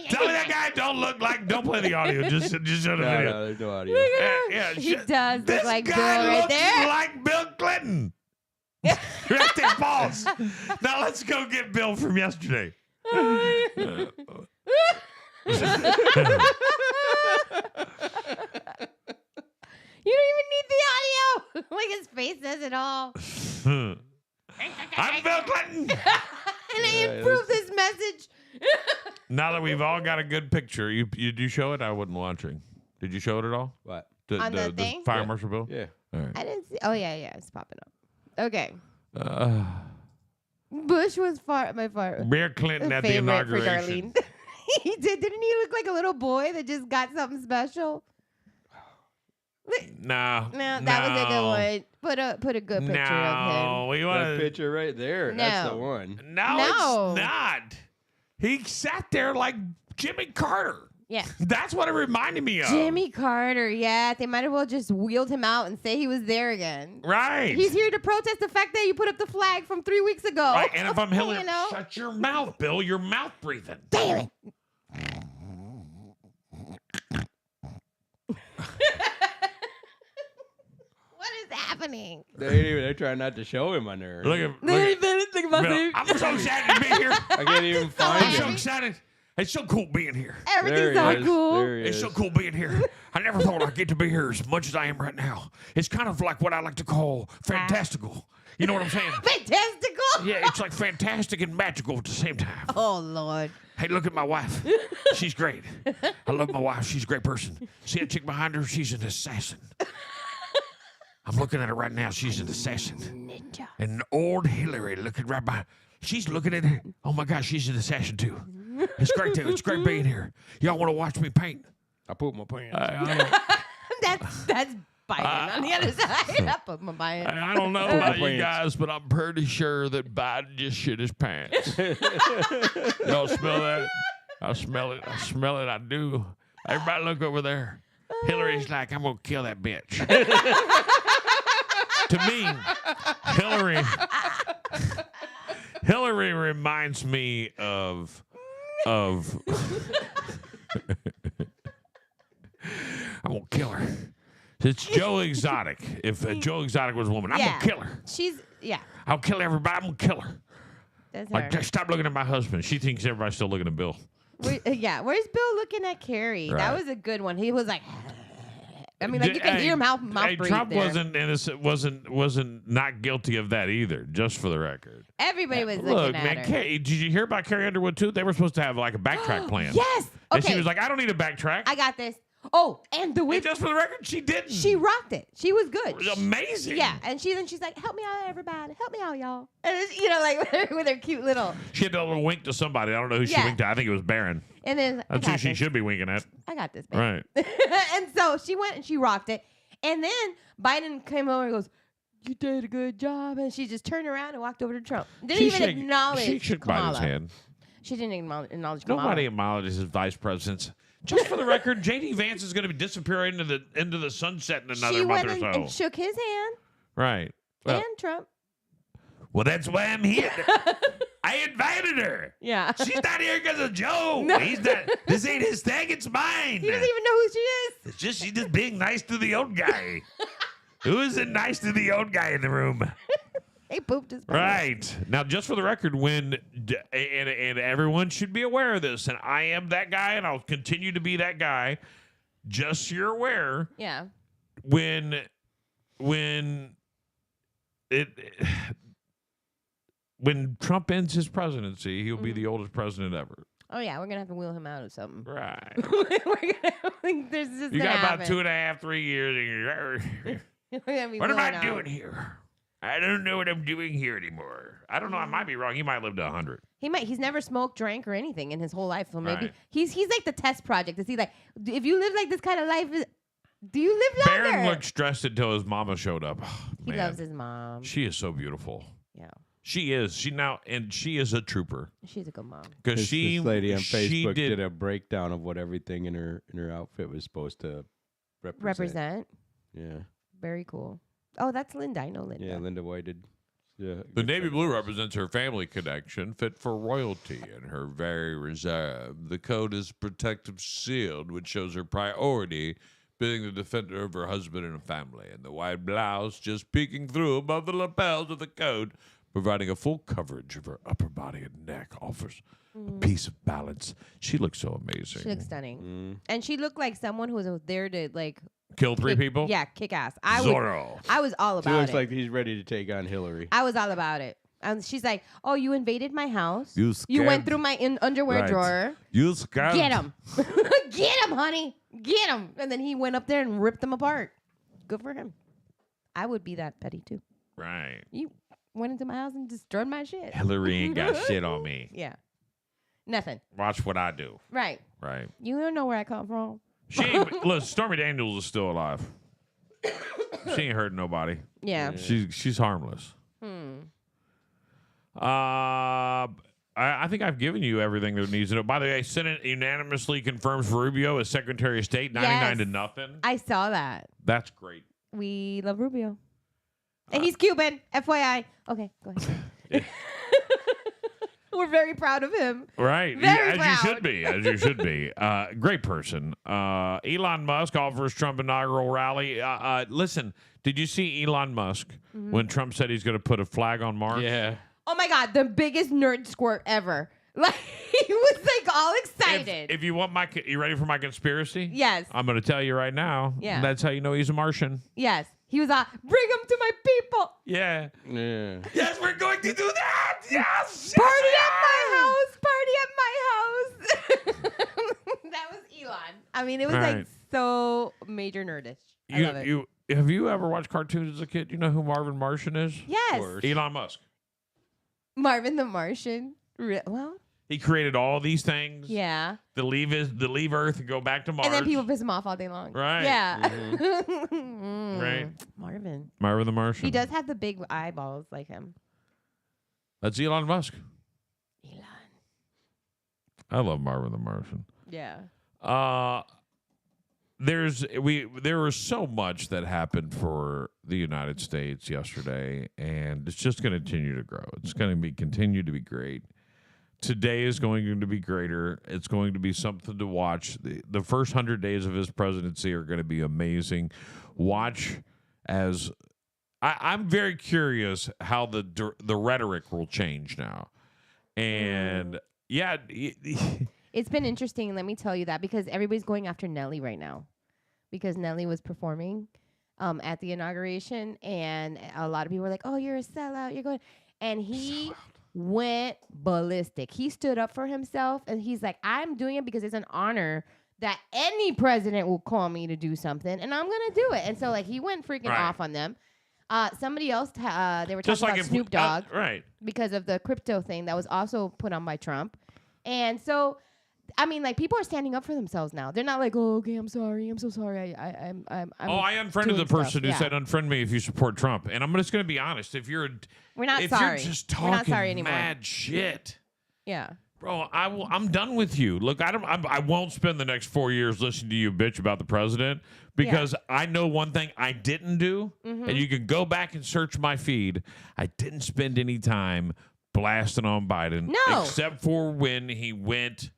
Tell me that guy don't play the audio. Just show the video. No, there's no audio. Yeah, He does look this like Bill guy right looks there. like Bill Clinton. Right there, balls. Now let's go get Bill from yesterday. You don't even need the audio. Like his face says it all. I'm Bill Clinton. And I improved this message. Now that we've all got a good picture, you show it? I wasn't watching. Did you show it at all? What? On the thing? Fire Marshal Bill? Yeah. All right. I didn't see. Oh yeah, it's popping up. Okay. Bush was my Bill Clinton at the favorite inauguration. for Darlene. He did. Didn't he look like a little boy that just got something special? No, that was a good one. Put a good picture of him. No, we want That picture right there. That's the No. one. No, No. it's not. He sat there like Jimmy Carter. Yeah. That's what it reminded me of. Jimmy Carter, yeah. They might as well just wheeled him out and say he was there again. Right. He's here to protest the fact that you put up the flag from 3 weeks ago. Right, and if I'm Hillary, You know? shut your mouth, Bill. Your mouth breathing. Damn it. What is happening? They're trying not to show him on there. Look at my Bill, suit. I'm so excited to be here. I can't even find I'm so him. excited. It's so cool being here. Everything's There he so is. cool. There he It's is. so cool being here. I never thought I'd get to be here as much as I am right now. It's kind of like what I like to call fantastical. You know what I'm saying? Fantastical. Yeah, it's like fantastic and magical at the same time. Oh, Lord. Hey, look at my wife. She's great. I love my wife. She's a great person. See that chick behind her? She's an assassin. I'm looking at her right now. She's an assassin. Ninja. And old Hillary looking right behind. She's looking at her. Oh, my gosh, she's an assassin, too. It's great, too. It's great being here. Y'all want to watch me paint? I put my pants. That's Biden on the other side. I put my Biden. I don't know about you guys, but I'm pretty sure that Biden just shit his pants. Y'all smell that? I smell it. I smell it. I do. Everybody look over there. Hillary's like, I'm going to kill that bitch. To me, Hillary reminds me of I'm going to kill her. It's Joe Exotic. If Joe Exotic was a woman, I'm going to kill her. Yeah. I'll kill everybody. I'm going to kill her. That's Like, her. stop looking at my husband. She thinks everybody's still looking at Bill. Yeah. Where's Bill looking at Carrie? Right. That was a good one. He was like, I mean, like you can hear mouth breathe Trump there. wasn't innocent, wasn't not guilty of that either. Just for the record. Everybody was Look, looking man, at her. did you hear about Carrie Underwood too? They were supposed to have like a backtrack plan. Yes. And she Okay. was like, I don't need a backtrack. I got this. Oh, and the And witch. just for the record, she didn't. She rocked it. She was good. It was amazing. Yeah, and she's like, "Help me out, everybody! Help me out, y'all!" And it's, like with her cute little. She had a little wink to somebody. I don't know who she Yeah. winked at. I think it was Barron. And then That's who she should be winking at. I got this, baby. Right. And so she went and she rocked it. And then Biden came over and goes, "You did a good job." And she just turned around and walked over to Trump. Didn't even acknowledge She shook Kamala. Biden's hand. She didn't acknowledge Kamala. Nobody acknowledges vice presidents. Just for the record, J.D. Vance is going to disappear into the sunset in another She month went or so. and shook his hand Right. Well, and Trump. well, that's why I'm here. I invited her. Yeah. She's not here because of Joe. No. He's not. This ain't his thing. It's mine. He doesn't even know who she is. It's just she's just being nice to the old guy. Who isn't nice to the old guy in the room? He pooped his pants. Right. Now, just for the record, and everyone should be aware of this, and I am that guy, and I'll continue to be that guy, just so you're aware, Yeah. when Trump ends his presidency, he'll be the oldest president ever. Oh yeah, we're gonna have to wheel him out of something. Right. There's just You gonna got about happen. 2.5, 3 years. We're gonna be What am wheeling I out. doing here? I don't know what I'm doing here anymore. I don't know. I might be wrong. He might live to 100. He's never smoked, drank, or anything in his whole life. So maybe Right. he's like the test project to see like if you live like this kind of life, do you live longer? Barron looked stressed until his mama showed up. He Man, loves his mom. She is so beautiful. Yeah, She is. She is a trooper. she's a good mom. Because This lady on she Facebook did a breakdown of what everything in her outfit was supposed to represent. Yeah. Very cool. Oh, that's Linda. I know Linda. Yeah, Linda White did. Yeah, The navy blue represents her family connection, fit for royalty, and her very reserved. The coat is protective shield, which shows her priority being the defender of her husband and family. And the white blouse just peeking through above the lapels of the coat, providing a full coverage of her upper body and neck, offers a piece of balance. She looks so amazing. She looks stunning, and she looked like someone who was there to like Kill 3 people? Yeah, kick ass. Zorro. I was all about He looks it. like he's ready to take on Hillary. I was all about it. And she's like, "Oh, you invaded my house. You went scammed. through my underwear Right. drawer. You scam. Get him, get him, honey, get him." And then he went up there and ripped them apart. Good for him. I would be that petty too. Right. You went into my house and destroyed my shit. Hillary ain't got shit on me. Yeah, nothing. Watch what I do. Right. Right. You don't know where I come from. She ain't, look, Stormy Daniels is still alive. She ain't hurting nobody. Yeah. She's harmless. I think I've given you everything that needs to know. By the way, Senate unanimously confirms Rubio as Secretary of State, 99 to nothing. I saw that. That's great. We love Rubio. And he's Cuban, FYI. Okay, go ahead. We're very proud of him. Right. Very as proud. you should be. As you should be. Great person. Elon Musk offers Trump inaugural rally. Listen, did you see Elon Musk when Trump said he's going to put a flag on Mars? Yeah. Oh my God, the biggest nerd squirt ever. Like, he was like all excited. If you want you ready for my conspiracy? Yes. I'm going to tell you right now. Yeah. That's how you know he's a Martian. Yes. He was bring him to my people. Yeah. Yeah. Yes, we're going to do that. Yes. Party at my house. That was Elon. I mean, it was like Right. so major nerdish. I love it. Have you ever watched cartoons as a kid? You know who Marvin Martian is? Yes. Elon Musk. Marvin the Martian. Well, He created all these things yeah. to leave Earth and go back to Mars. And then people piss him off all day long. Right. Yeah. Right. Marvin. Marvin the Martian. He does have the big eyeballs like him. That's Elon Musk. Elon. I love Marvin the Martian. Yeah. There was so much that happened for the United States yesterday, and it's just going to continue to grow. It's going to continue to be great. Today is going to be greater. It's going to be something to watch. The first 100 days of his presidency are going to be amazing. Watch as I'm very curious how the rhetoric will change now, and yeah. It's been interesting, let me tell you that, because everybody's going after Nelly right now. because Nelly was performing at the inauguration, and a lot of people were like, "Oh, you're a sellout. You're going," and he went ballistic. He stood up for himself, and he's like, "I'm doing it because it's an honor that any president will call me to do something, and I'm gonna do it." And so, like, he went freaking off on them. Somebody else, they were talking about Snoop Dogg, right? Because of the crypto thing that was also put on by Trump, and so. I mean, like, people are standing up for themselves now. They're not like, "Oh, okay, I'm sorry. I'm so sorry. I'm I unfriended the person who said unfriend me if you support Trump. And I'm just going to be honest. If you're We're not if sorry. you're just We're not sorry talking anymore. mad shit. Yeah. Bro, I'm done with you. Look, I won't spend the next 4 years listening to you bitch about the president because I know one thing I didn't do, and you can go back and search my feed. I didn't spend any time blasting on Biden, except for when he went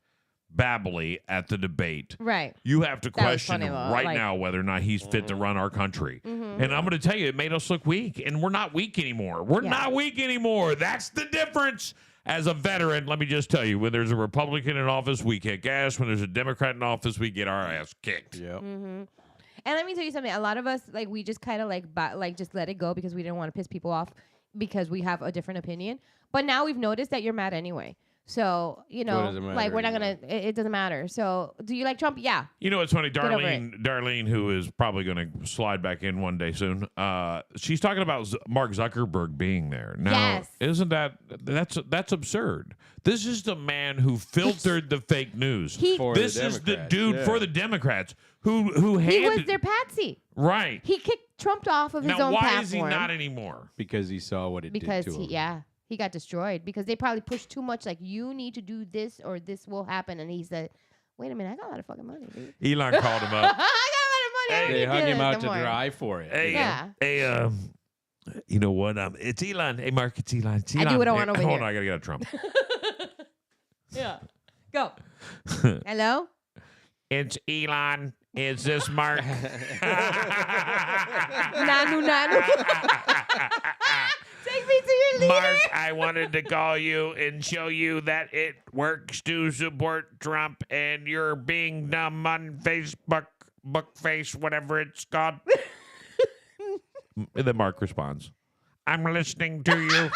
babbly at the debate. Right. You have to question funny, now whether or not he's fit to run our country. And I'm going to tell you, it made us look weak, and we're not weak anymore. We're not weak anymore. That's the difference. As a veteran, let me just tell you, when there's a Republican in office, we kick ass. When there's a Democrat in office, we get our ass kicked. Yep. And let me tell you something. A lot of us, like, we just kind of like just let it go because we didn't want to piss people off because we have a different opinion. But now we've noticed that you're mad anyway. So, you know, like, we're not going to, it doesn't matter. So, do you like Trump? Yeah. You know, it's funny. Darlene, who is probably going to slide back in one day soon, she's talking about Mark Zuckerberg being there. Now, isn't that's absurd? This is the man who filtered the fake news. This is the dude for the Democrats who he was their patsy. Right. He kicked Trump off of his own platform. Now, why is he not anymore? Because he saw what it did to him. He got destroyed because they probably pushed too much. Like, you need to do this or this will happen. And he said, "Wait a minute, I got a lot of fucking money, dude." Elon called him up. I got a lot of money. They hung him out to dry for it. Hey, you know what? It's Elon. Hey, Mark, it's Elon. I do what I want over here. Hold on, I gotta get a Trump. Go. Hello. It's Elon. Is this Mark? Nanu. Take me to your leader. Mark, I wanted to call you and show you that it works to support Trump, and you're being dumb on Facebook, Bookface, whatever it's called. And then Mark responds, "I'm listening to you."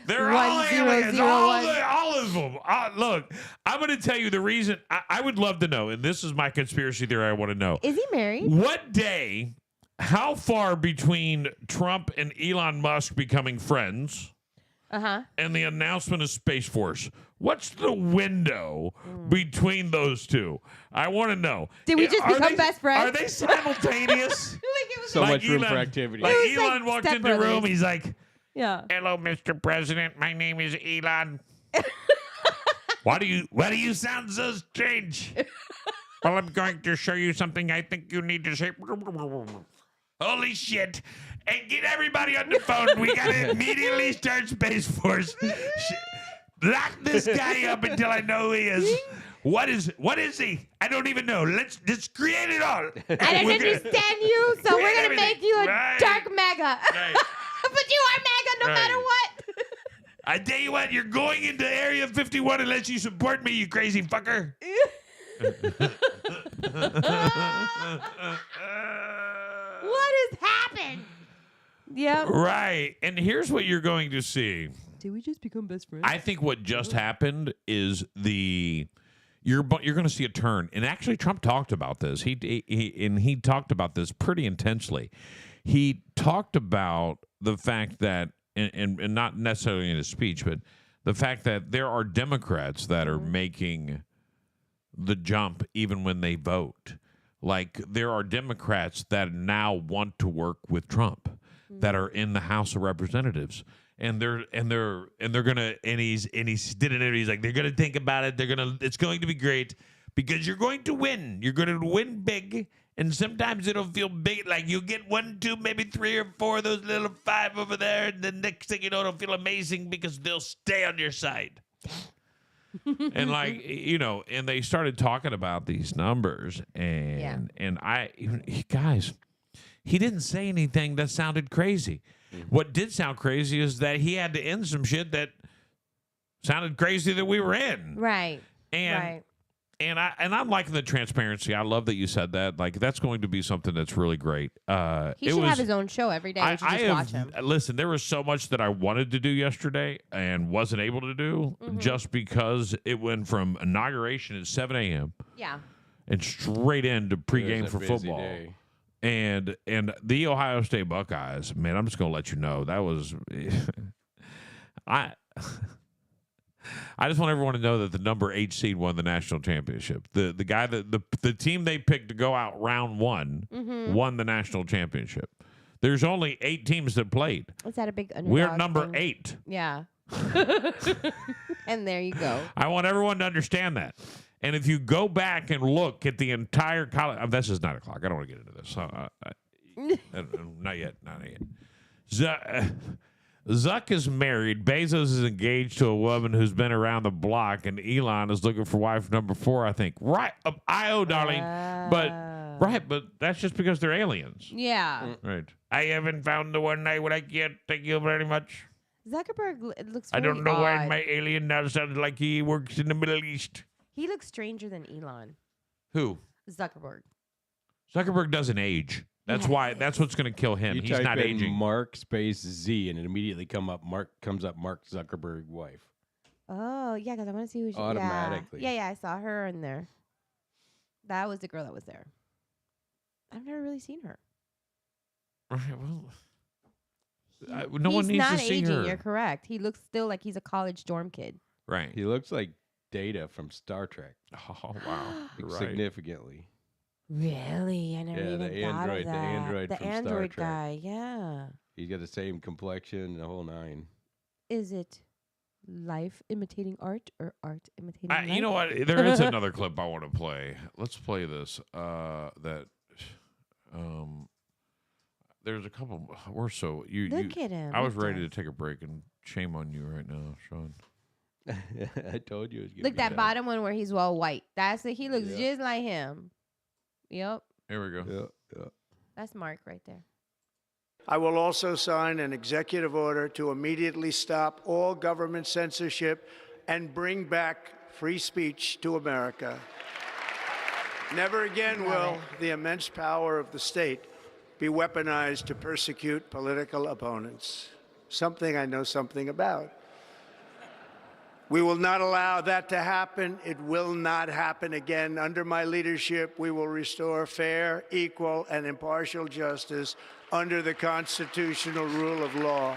They're all aliens. All of them. Look, I'm going to tell you the reason. I would love to know, and this is my conspiracy theory I want to know. Is he married? What day, how far between Trump and Elon Musk becoming friends and the announcement of Space Force? What's the window between those two? I want to know. Did we just become best friends? Are they simultaneous? So much room for activity. Like Elon walked in the room, he's like, "Yeah. Hello, Mr. President. My name is Elon. Why do you sound so strange? Well, I'm going to show you something I think you need to say." Holy shit. Hey, get everybody on the phone. We got to immediately start Space Force. Lock this guy up until I know who he is. What is he? I don't even know. Let's just create it all. I don't understand you, so we're going to make you a dark MAGA. Right. But you are MAGA no matter what. I tell you what, you're going into Area 51 unless you support me, you crazy fucker. What has happened? Yep. Right. And here's what you're going to see. Did we just become best friends? I think what just happened is you're going to see a turn. And actually, Trump talked about this. He talked about this pretty intensely. He talked about the fact that, and not necessarily in his speech, but the fact that there are Democrats that are making the jump even when they vote. Like, there are Democrats that now want to work with Trump that are in the House of Representatives. And they're gonna, and he did an interview. He's like, they're gonna think about it. It's going to be great because you're going to win. You're going to win big, and sometimes it'll feel big. Like, you get 1, 2, maybe 3 or 4 of those little 5 over there, and the next thing you know, it'll feel amazing because they'll stay on your side. And like, you know, and they started talking about these numbers, and guys, he didn't say anything that sounded crazy. What did sound crazy is that he had to end some shit that sounded crazy that we were in. Right. And I'm liking the transparency. I love that you said that. Like that's going to be something that's really great. He should have his own show every day. We should just watch him. Listen, there was so much that I wanted to do yesterday and wasn't able to do just because it went from inauguration at 7 a.m. Yeah. And straight into pregame for football. Day. And the Ohio State Buckeyes, man, I'm just going to let you know that was I just want everyone to know that the number 8 seed won the national championship. The guy that the team they picked to go out round 1 won the national championship. There's only 8 teams that played. Is that a big underdog We're number thing? 8. Yeah. And there you go. I want everyone to understand that. And if you go back and look at the entire college, this is 9 o'clock. I don't want to get into this. Not yet. Not yet. Zuck is married. Bezos is engaged to a woman who's been around the block, and Elon is looking for wife number 4, I think. Right. I-O, darling. But that's just because they're aliens. Yeah. Right. I haven't found the one I would like yet. Thank you very much. Zuckerberg looks I really don't know odd. why my alien now sounds like he works in the Middle East. He looks stranger than Elon. Who? Zuckerberg. Zuckerberg doesn't age. That's why. That's what's going to kill him. You He's type not in aging. Mark space Z, and it immediately comes up Mark Zuckerberg wife. Oh, yeah, because I want to see who she Automatically. Yeah, I saw her in there. That was the girl that was there. I've never really seen her. Right, well, no one needs to see He's not aging. her. You're correct. He looks still like he's a college dorm kid. Right. He looks like Data from Star Trek. Oh wow. You're right. Significantly. Really? I never even thought of that. The android from Star android Trek. guy, yeah. He's got the same complexion, the whole 9. Is it life imitating art or art imitating life? You know what? There is another clip I want to play. Let's play this. There's a couple. We're so you. Look at him. I was ready to take a break, and shame on you right now, Sean. I told you it was gonna Look, be that bad. bottom one where he's all white. That's it. He looks just like him. Yep. Here we go. Yeah. That's Mark right there. I will also sign an executive order to immediately stop all government censorship and bring back free speech to America. Never again will the immense power of the state be weaponized to persecute political opponents. Something I know something about. We will not allow that to happen. It will not happen again. Under my leadership, we will restore fair, equal, and impartial justice under the constitutional rule of law.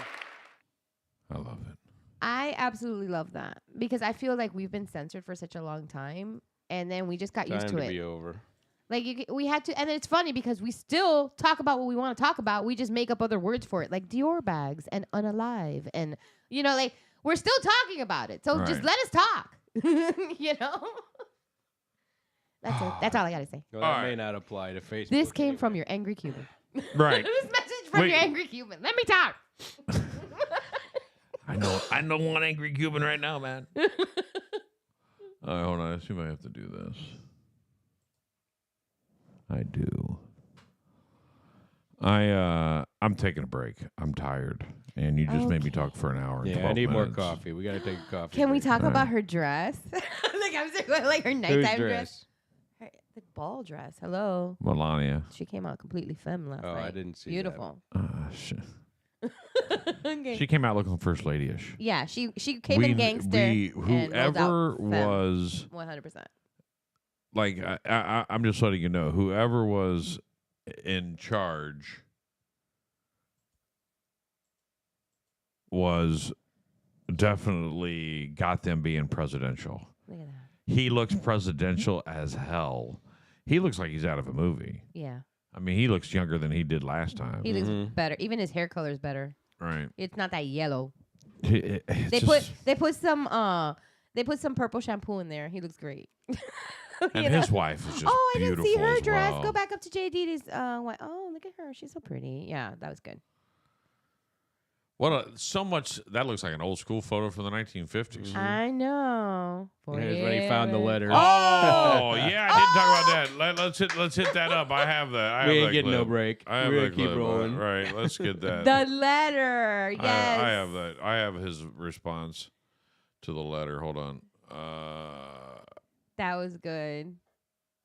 I love it. I absolutely love that because I feel like we've been censored for such a long time, and then we just got used to Time it. to be over. Like we had to, and it's funny because we still talk about what we want to talk about. We just make up other words for it, like Dior bags and unalive, and like we're still talking about it. So just let us talk. That's all I gotta say. Well, that may not apply to Facebook. This came from your angry Cuban. Right. This message from your angry Cuban. Let me talk. I know one angry Cuban right now, man. All right, hold on. I assume I have to do this. I do. I'm taking a break. I'm tired, and you just made me talk for an hour. And Yeah, 12 I need more minutes. coffee. We got to take a coffee. Can we break. talk about her dress? like her nighttime dress? The ball dress. Hello. Melania. She came out completely femme last night. I didn't see Beautiful. Shit. Okay. She came out looking first lady-ish. Yeah, she came in gangster. Whoever was 100%. like I'm just letting you know, whoever was in charge was definitely got them being presidential. Look at that. He looks presidential as hell. He looks like he's out of a movie. Yeah. I mean, he looks younger than he did last time. He looks better. Even his hair color is better. Right. It's not that yellow. They They put some purple shampoo in there. He looks great. And his wife is just I beautiful didn't see her as dress. well. Go back up to JD's. Oh, look at her. She's so pretty. Yeah, that was good. So much that looks like an old school photo from the 1950s. I know. Here's when he found the letter. Oh yeah, I didn't talk about that. Let's hit that up. I have that. We ain't getting no break. I have We're that gonna keep clip. rolling. Right, let's get that. The letter. Yes. I have that. I have his response to the letter. Hold on. That was good.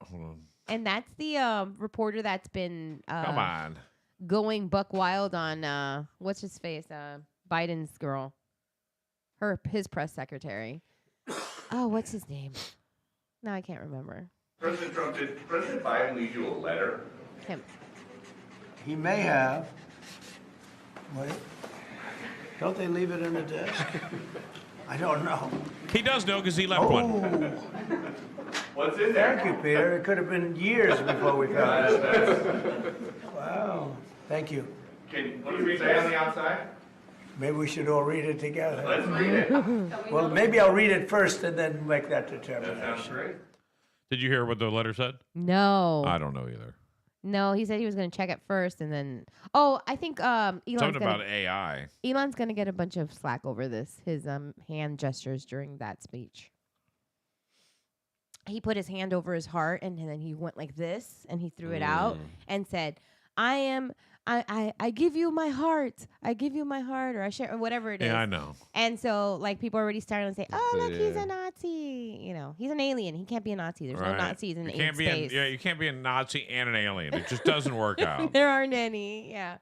Hold on. And that's the reporter that's been Come on. going buck wild on what's his face? Biden's girl. His press secretary. Oh, what's his name? No, I can't remember. President Trump, did President Biden leave you a letter? Him. He may have. Wait. Don't they leave it in the desk? I don't know. He does know because he left one. What's in there? Thank you, Peter. It could have been years before we found it. Wow. Thank you. What does it say on the outside? Maybe we should all read it together. Let's read it. Well, maybe I'll read it first and then make that That determination. sounds great. Did you hear what the letter said? No. I don't know either. No, he said he was going to check it first and then. Oh, I think Elon's Something gonna, about AI. Elon's going to get a bunch of slack over this. His hand gestures during that speech. He put his hand over his heart and then he went like this and he threw it out and said, I give you my heart. I give you my heart, or I share, or whatever it is. Yeah, I know. And so, like, people are already starting to say, "Oh, look, he's a Nazi." You know, he's an alien. He can't be a Nazi. There's no Nazis in space. You can't be a Nazi and an alien. It just doesn't work out. There aren't any. Yeah.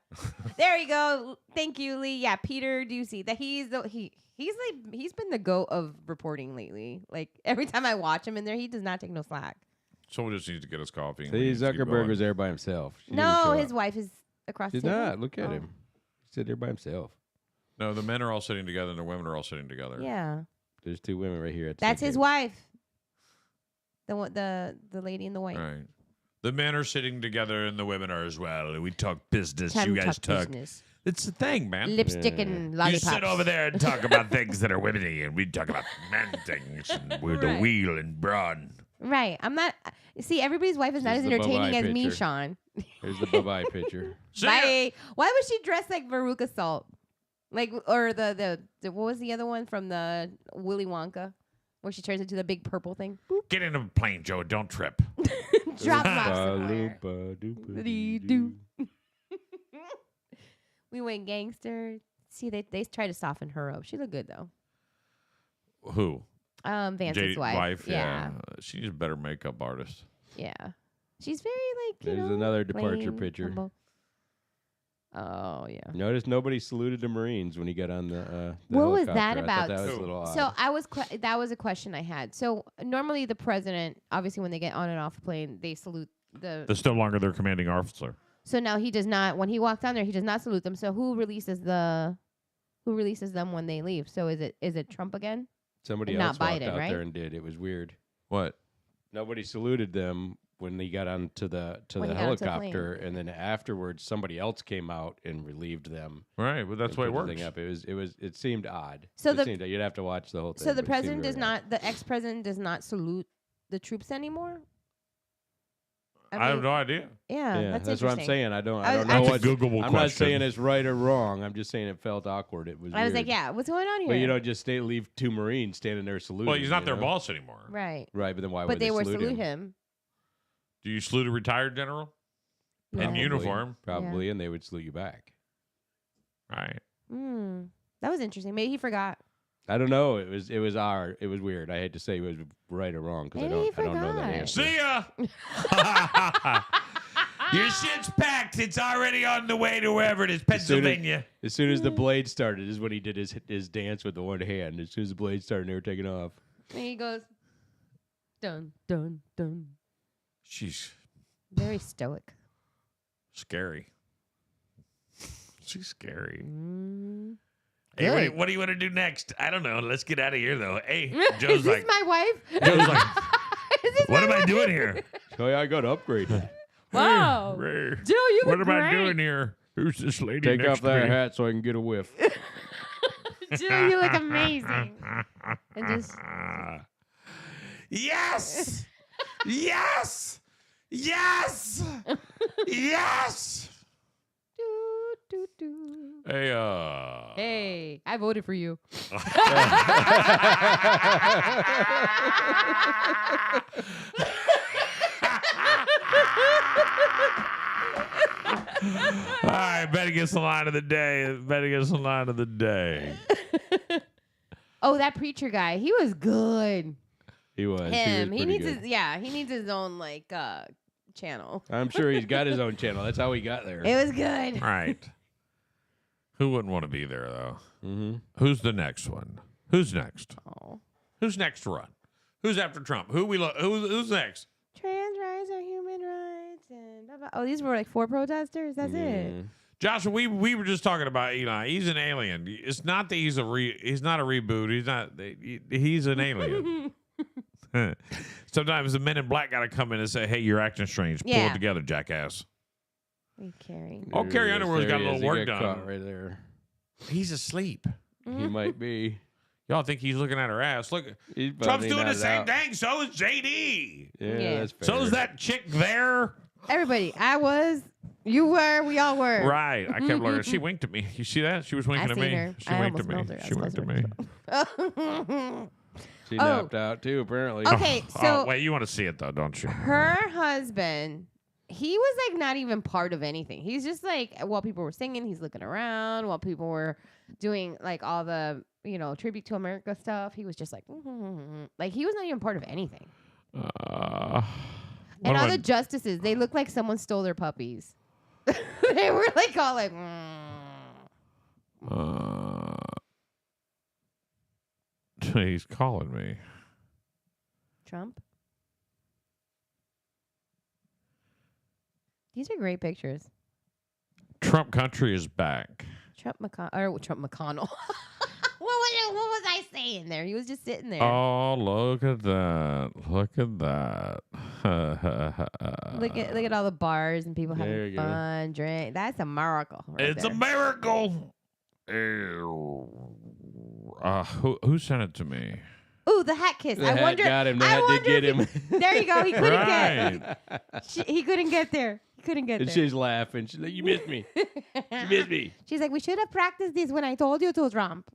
There you go. Thank you, Lee. Yeah, Peter Ducey. That he's been the goat of reporting lately. Like every time I watch him in there, he does not take no slack. Someone just needs to get us coffee. See, Zuckerberg was there by himself. No, his wife is across the She's table. not. Look at him. He's sitting there by himself. No, the men are all sitting together and the women are all sitting together. Yeah. There's two women right here. That's his wife. The lady in the white. Right. The men are sitting together and the women are as well. And we talk business. Time you to guys talk talk. business. It's the thing, man. Lipstick and lollipops. You sit over there and talk about things that are women-y, and we talk about man things and we're the wheel and brawn. Right. I'm not. See, everybody's wife is not as entertaining as me, Sean. Here's the bye-bye picture. Why was she dressed like Veruca Salt? Like, or the what was the other one from the Willy Wonka, where she turns into the big purple thing? Boop. Get in a plane, Joe. Don't trip. Drop rocks. We went gangster. See, they try to soften her up. She looked good though. Who? Vance's wife. Yeah. She's a better makeup artist. Yeah. She's very like, There's another departure plain, picture. humble. Oh, yeah. Notice nobody saluted the Marines when he got on the what was helicopter. that I about? thought that was a little odd. So that was a question I had. So normally the president, obviously when they get on and off the plane, they salute They're still longer their commanding officer. So now he does not, when he walks on there, he does not salute them. So who releases them when they leave? So is it Trump again? Somebody else walked out there and did. It was weird. What? Nobody saluted them when they got onto the helicopter, and then afterwards somebody else came out and relieved them. Right, but that's why it works. It seemed odd. So you'd have to watch the whole thing. So the president does not, the ex-president does not salute the troops anymore? I have no idea. Yeah, that's what I'm saying. I don't know what. Googleable I'm question. not saying it's right or wrong. I'm just saying it felt awkward. It was. I was weird. like, yeah, what's going on here? But you don't just leave two Marines standing there saluting. Well, he's not their boss anymore. Right. Right, but then why but would they salute him? Do you salute a retired general? No. In uniform? Probably, and they would salute you back. Right. That was interesting. Maybe he forgot. I don't know. It was weird. I hate to say it was right or wrong because I don't know that answer. See ya. Your shit's packed. It's already on the way to wherever it is, Pennsylvania. As soon as the blade started is when he did his dance with the one hand. As soon as the blade started, they were taking off. And he goes, dun, dun, dun. She's very stoic. Scary. She's scary. Hey, what do you want to do next? I don't know. Let's get out of here, though. Hey, is Joe's this my wife? Joe's like, what am I doing here? Oh, yeah, I got upgraded. Wow. Ray, Joe, you what look am I great. doing here? Who's this lady Take next off to that me? hat so I can get a whiff. Joe, you look amazing. And just yes, yes, yes, yes. Hey, Hey, I voted for you. All right, Betty gets the line of the day. Betty gets the line of the day. Oh, that preacher guy. He was good. He was. Him. He He needs good. his he needs his own like channel. I'm sure he's got his own channel. That's how he got there. It was good. Right. Who wouldn't want to be there though? Mm-hmm. Who's the next one? Who's next? Oh. Who's next to run? Who's after Trump? Who's next? Trans rights are human rights and blah, blah. Oh, these were like 4 protesters. That's it. Joshua, we were just talking about Eli. He's an alien. It's not that he's not a reboot. He's an alien. Sometimes the men in black got to come in and say, "Hey, you're acting strange. Pull it together, jackass." Hey, Carrie. Oh, Carrie Underwood's got a little work done. Caught right there. He's asleep. He might be. Y'all think he's looking at her ass? Look, Trump's doing the same thing. So is JD. Yeah, that's fair. So is that chick there. Everybody, I was, you were, we all were. Right. I kept looking. She winked at me. You see that? She was winking at me. Her. She winked at me. She winked at me. She napped out too, apparently. Okay, so wait, you want to see it though, don't you? Her husband, he was like not even part of anything. He's just like while people were singing, he's looking around. While people were doing like all the tribute to America stuff, he was just like, like he was not even part of anything. And all the justices, they looked like someone stole their puppies. They were like all like. He's calling me. Trump. These are great pictures. Trump country is back. Trump McConnell. What was I saying there? He was just sitting there. Oh, look at that! Look at that! Look at all the bars and people having fun, drink. That's a miracle. It's a miracle. Who sent it to me? Ooh, the hat kiss. The hat got him. The hat did get him. There you go. He couldn't get. He couldn't get there. He couldn't get and there. She's laughing. She's like, "You missed me. You missed me." She's like, "We should have practiced this when I told you to, Trump."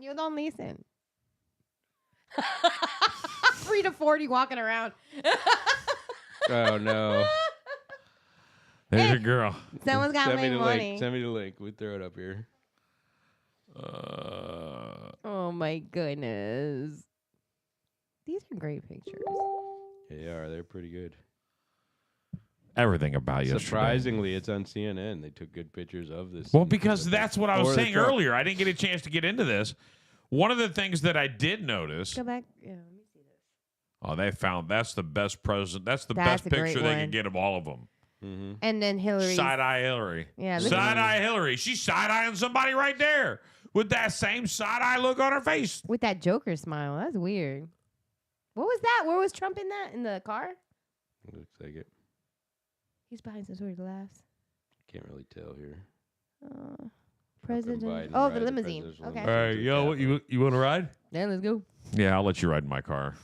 You don't listen. 3 to 40 walking around. Oh no. There's your girl. Someone's got my money. Send me the link. We throw it up here. Oh my goodness. These are great pictures. They are. They're pretty good. Everything about you. Surprisingly, it's on CNN. They took good pictures of this. Well, because that's what I was saying earlier. I didn't get a chance to get into this. One of the things that I did notice. Go back. Yeah, let me see this. Oh, they found that's the best president. That's the best picture they can get of all of them. Mm-hmm. And then Hillary. Side-eye Hillary. Yeah. Side-eye Hillary. She's side-eyeing somebody right there with that same side-eye look on her face. With that Joker smile. That's weird. What was that? Where was Trump in that? In the car? Looks like it. He's behind some sort of glass. Can't really tell here. President. Oh, the limousine. Okay. All right, yo, you want to ride? Yeah, let's go. Yeah, I'll let you ride in my car.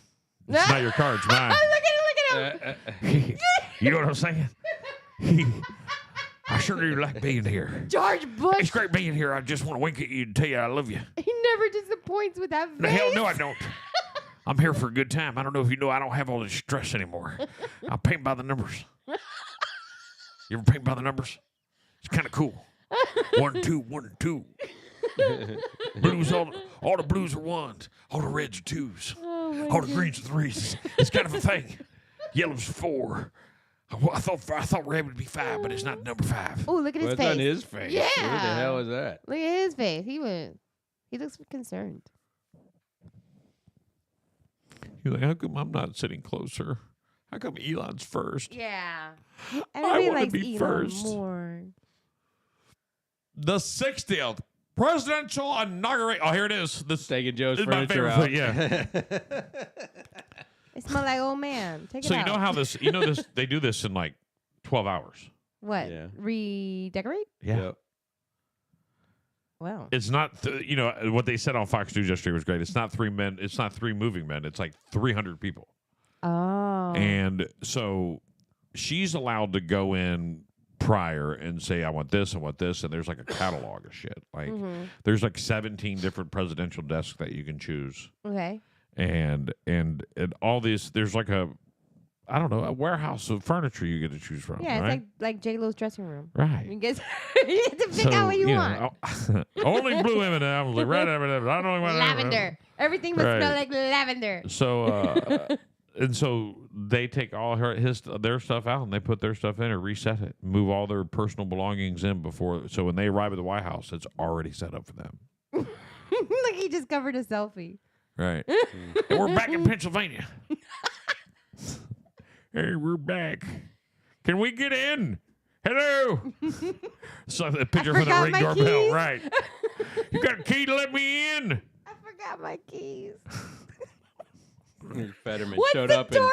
It's not your car, it's mine. Look at him. You know what I'm saying? I sure do like being here. George Bush. It's great being here. I just want to wink at you and tell you I love you. He never disappoints with that face. The hell no, I don't. I'm here for a good time. I don't know if you know, I don't have all this stress anymore. I paint by the numbers. You ever paint by the numbers? It's kind of cool. 1, 2, 1, 2. Blues, all the blues are ones. All the reds are twos. All the greens are threes. It's kind of a thing. Yellow's 4. I thought red would be 5, but it's not number 5. Oh, look at his What's face. on his face? Yeah. What the hell is that? Look at his face. He looks concerned. You're like, how come I'm not sitting closer? How come Elon's first? Yeah. I Everybody want likes to be Elon first. more. The 60th presidential inauguration. Oh, here it is. This Taking Joe's is my furniture favorite out. thing. Yeah. It smells like old man. Take it So out. you know how this? You know this? They do this in like 12 hours. What? Yeah. Redecorate? Yeah. Yep. Wow. It's not. What they said on Fox News yesterday was great. It's not 3 men. It's not 3 moving men. It's like 300 people. Oh. And so she's allowed to go in prior and say, I want this, and there's like a catalog of shit. Like there's like 17 different presidential desks that you can choose. Okay. And all these, there's like a I don't know, a warehouse of furniture you get to choose from. Yeah, right? it's like J-Lo's dressing room. Right. You get to pick out what you want. Only blue M&M's, like red M&M's. I don't know what Lavender. Everything must Right. smell like lavender. So, and so they take all their stuff out and they put their stuff in and reset it, move all their personal belongings in before. So when they arrive at the White House, it's already set up for them. Look, he just covered a selfie. Right. And we're back in Pennsylvania. Hey, we're back. Can we get in? Hello. So the picture for the ring doorbell. Keys. Right. You got a key to let me in? I forgot my keys. Fetterman What's showed the up door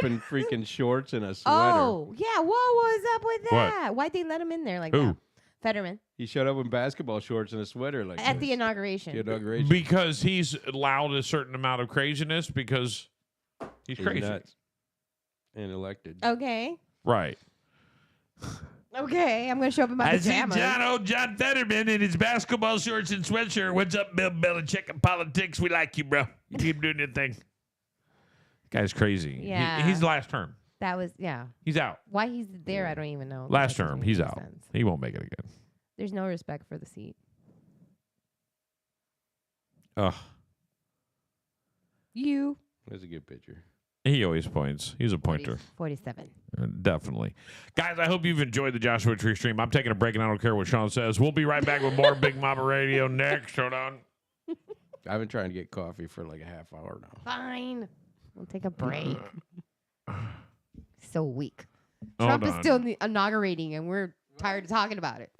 in freaking shorts and a sweater. Oh, yeah. What was up with What? that? Why'd they let him in there like Who? that? Fetterman. He showed up in basketball shorts and a sweater like At this. the inauguration. The inauguration. Because he's allowed a certain amount of craziness because he's crazy. Nuts. And elected. Okay. Right. Okay. I'm going to show up in my pajamas. John Fetterman in his basketball shorts and sweatshirt. What's up, Bill Belichick and politics? We like you, bro. You keep doing your thing. Guy's crazy. Yeah. He's last term. That was, yeah. He's out. Why he's there, I don't even know. Last That term. doesn't He's make out. sense. He won't make it again. There's no respect for the seat. Ugh. You. That's a good picture. He always points. He's a pointer. 47. Definitely. Guys, I hope you've enjoyed the Joshua Tree stream. I'm taking a break and I don't care what Sean says. We'll be right back with more Big Mama Radio next. Hold on. I've been trying to get coffee for like a half hour now. Fine. We'll take a break. So weak. Hold Trump is on. still inaugurating and we're tired of talking about it.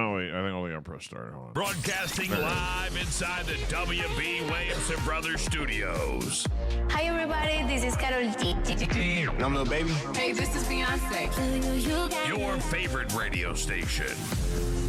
Oh, wait. I think only got press start. Hold on. Broadcasting live inside the W.B. Williamson Brothers studios. Hi everybody, this is Carol G. I'm Lil Baby. Hey, this is Beyonce. Your favorite radio station.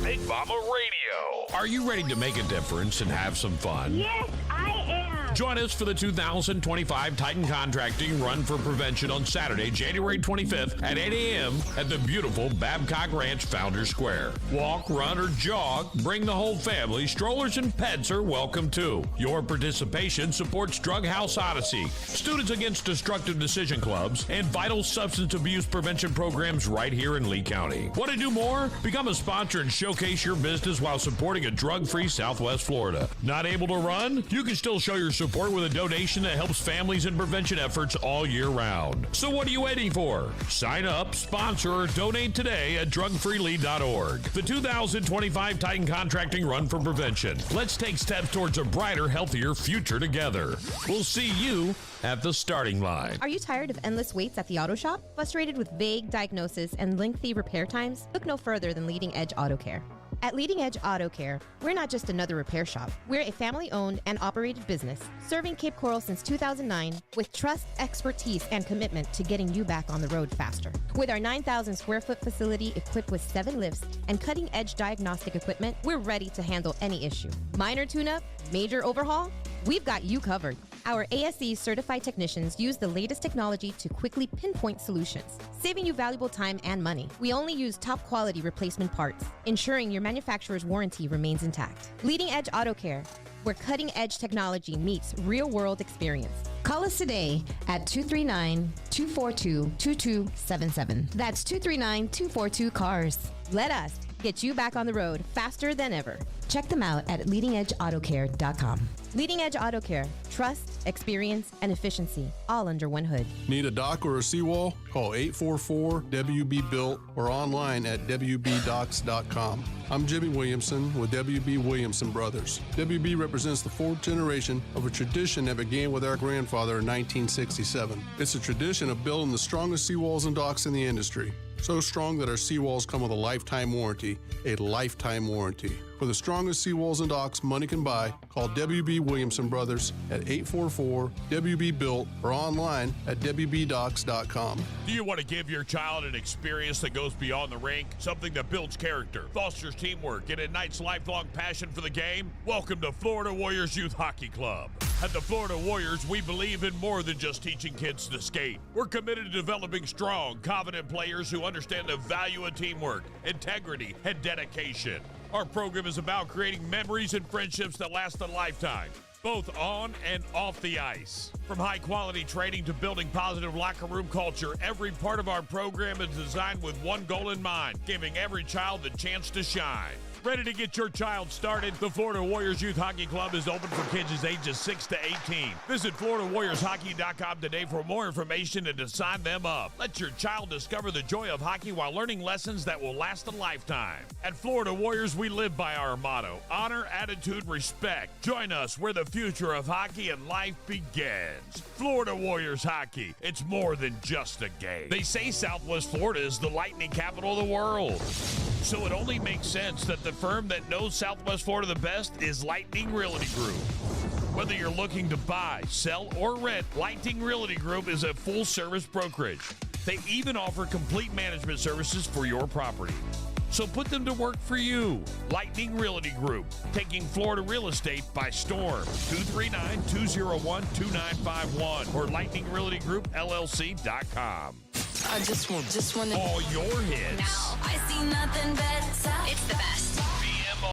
Big Mama Radio. Are you ready to make a difference and have some fun? Yes, I am. Join us for the 2025 Titan Contracting Run for Prevention on Saturday, January 25th at 8 a.m. at the beautiful Babcock Ranch Founders Square. Walk, run, or jog. Bring the whole family. Strollers and pets are welcome too. Your participation supports Drug House Odyssey, Students Against Destructive Decision Clubs, and vital substance abuse prevention programs right here in Lee County. Want to do more? Become a sponsor and showcase your business while supporting a drug-free Southwest Florida. Not able to run? You can still show your support with a donation that helps families in prevention efforts all year round. So what are you waiting for? Sign up, sponsor, or donate today at drugfreelee.org. The 2025 Titan Contracting Run for Prevention. Let's take steps towards a brighter, healthier future together. We'll see you at the starting line. Are you tired of endless waits at the auto shop? Frustrated with vague diagnosis and lengthy repair times? Look no further than Leading Edge Auto Care. At Leading Edge Auto Care, we're not just another repair shop. We're a family-owned and operated business, serving Cape Coral since 2009 with trust, expertise, and commitment to getting you back on the road faster. With our 9,000 square foot facility equipped with 7 lifts and cutting-edge diagnostic equipment, we're ready to handle any issue. Minor tune-up, major overhaul, we've got you covered. Our ASE certified technicians use the latest technology to quickly pinpoint solutions, saving you valuable time and money. We only use top quality replacement parts, ensuring your manufacturer's warranty remains intact. Leading Edge Auto Care, where cutting edge technology meets real world experience. Call us today at 239-242-2277. That's 239-242-CARS. Let us get you back on the road faster than ever. Check them out at leadingedgeautocare.com. Leading Edge Auto Care. Trust, experience, and efficiency, all under one hood. Need a dock or a seawall? Call 844-WB-BUILT or online at WBDocks.com. I'm Jimmy Williamson with WB Williamson Brothers. WB represents the fourth generation of a tradition that began with our grandfather in 1967. It's a tradition of building the strongest seawalls and docks in the industry. So strong that our seawalls come with a lifetime warranty. A lifetime warranty. For the strongest seawalls and docks money can buy, call WB Williamson Brothers at 844-WB-BUILT or online at WBDocks.com. Do you want to give your child an experience that goes beyond the rink? Something that builds character, fosters teamwork, and ignites lifelong passion for the game? Welcome to Florida Warriors Youth Hockey Club. At the Florida Warriors, we believe in more than just teaching kids to skate. We're committed to developing strong, confident players who understand the value of teamwork, integrity, and dedication. Our program is about creating memories and friendships that last a lifetime. both on and off the ice. From high-quality training to building positive locker room culture, every part of our program is designed with one goal in mind, giving every child the chance to shine. Ready to get your child started? The Florida Warriors Youth Hockey Club is open for kids ages 6 to 18. Visit FloridaWarriorsHockey.com today for more information and to sign them up. Let your child discover the joy of hockey while learning lessons that will last a lifetime. At Florida Warriors, we live by our motto, honor, attitude, respect. Join us where the future of hockey and life begins. Florida Warriors Hockey, it's more than just a game. They say Southwest Florida is the lightning capital of the world. So it only makes sense that the firm that knows Southwest Florida the best is Lightning Realty Group. Whether you're looking to buy, sell, or rent, Lightning Realty Group is a full-service brokerage. They even offer complete management services for your property. So put them to work for you. Lightning Realty Group, taking Florida real estate by storm. 239-201-2951 or lightningrealtygroup.llc.com. I just want all your hits. Now I see nothing better. It's the best.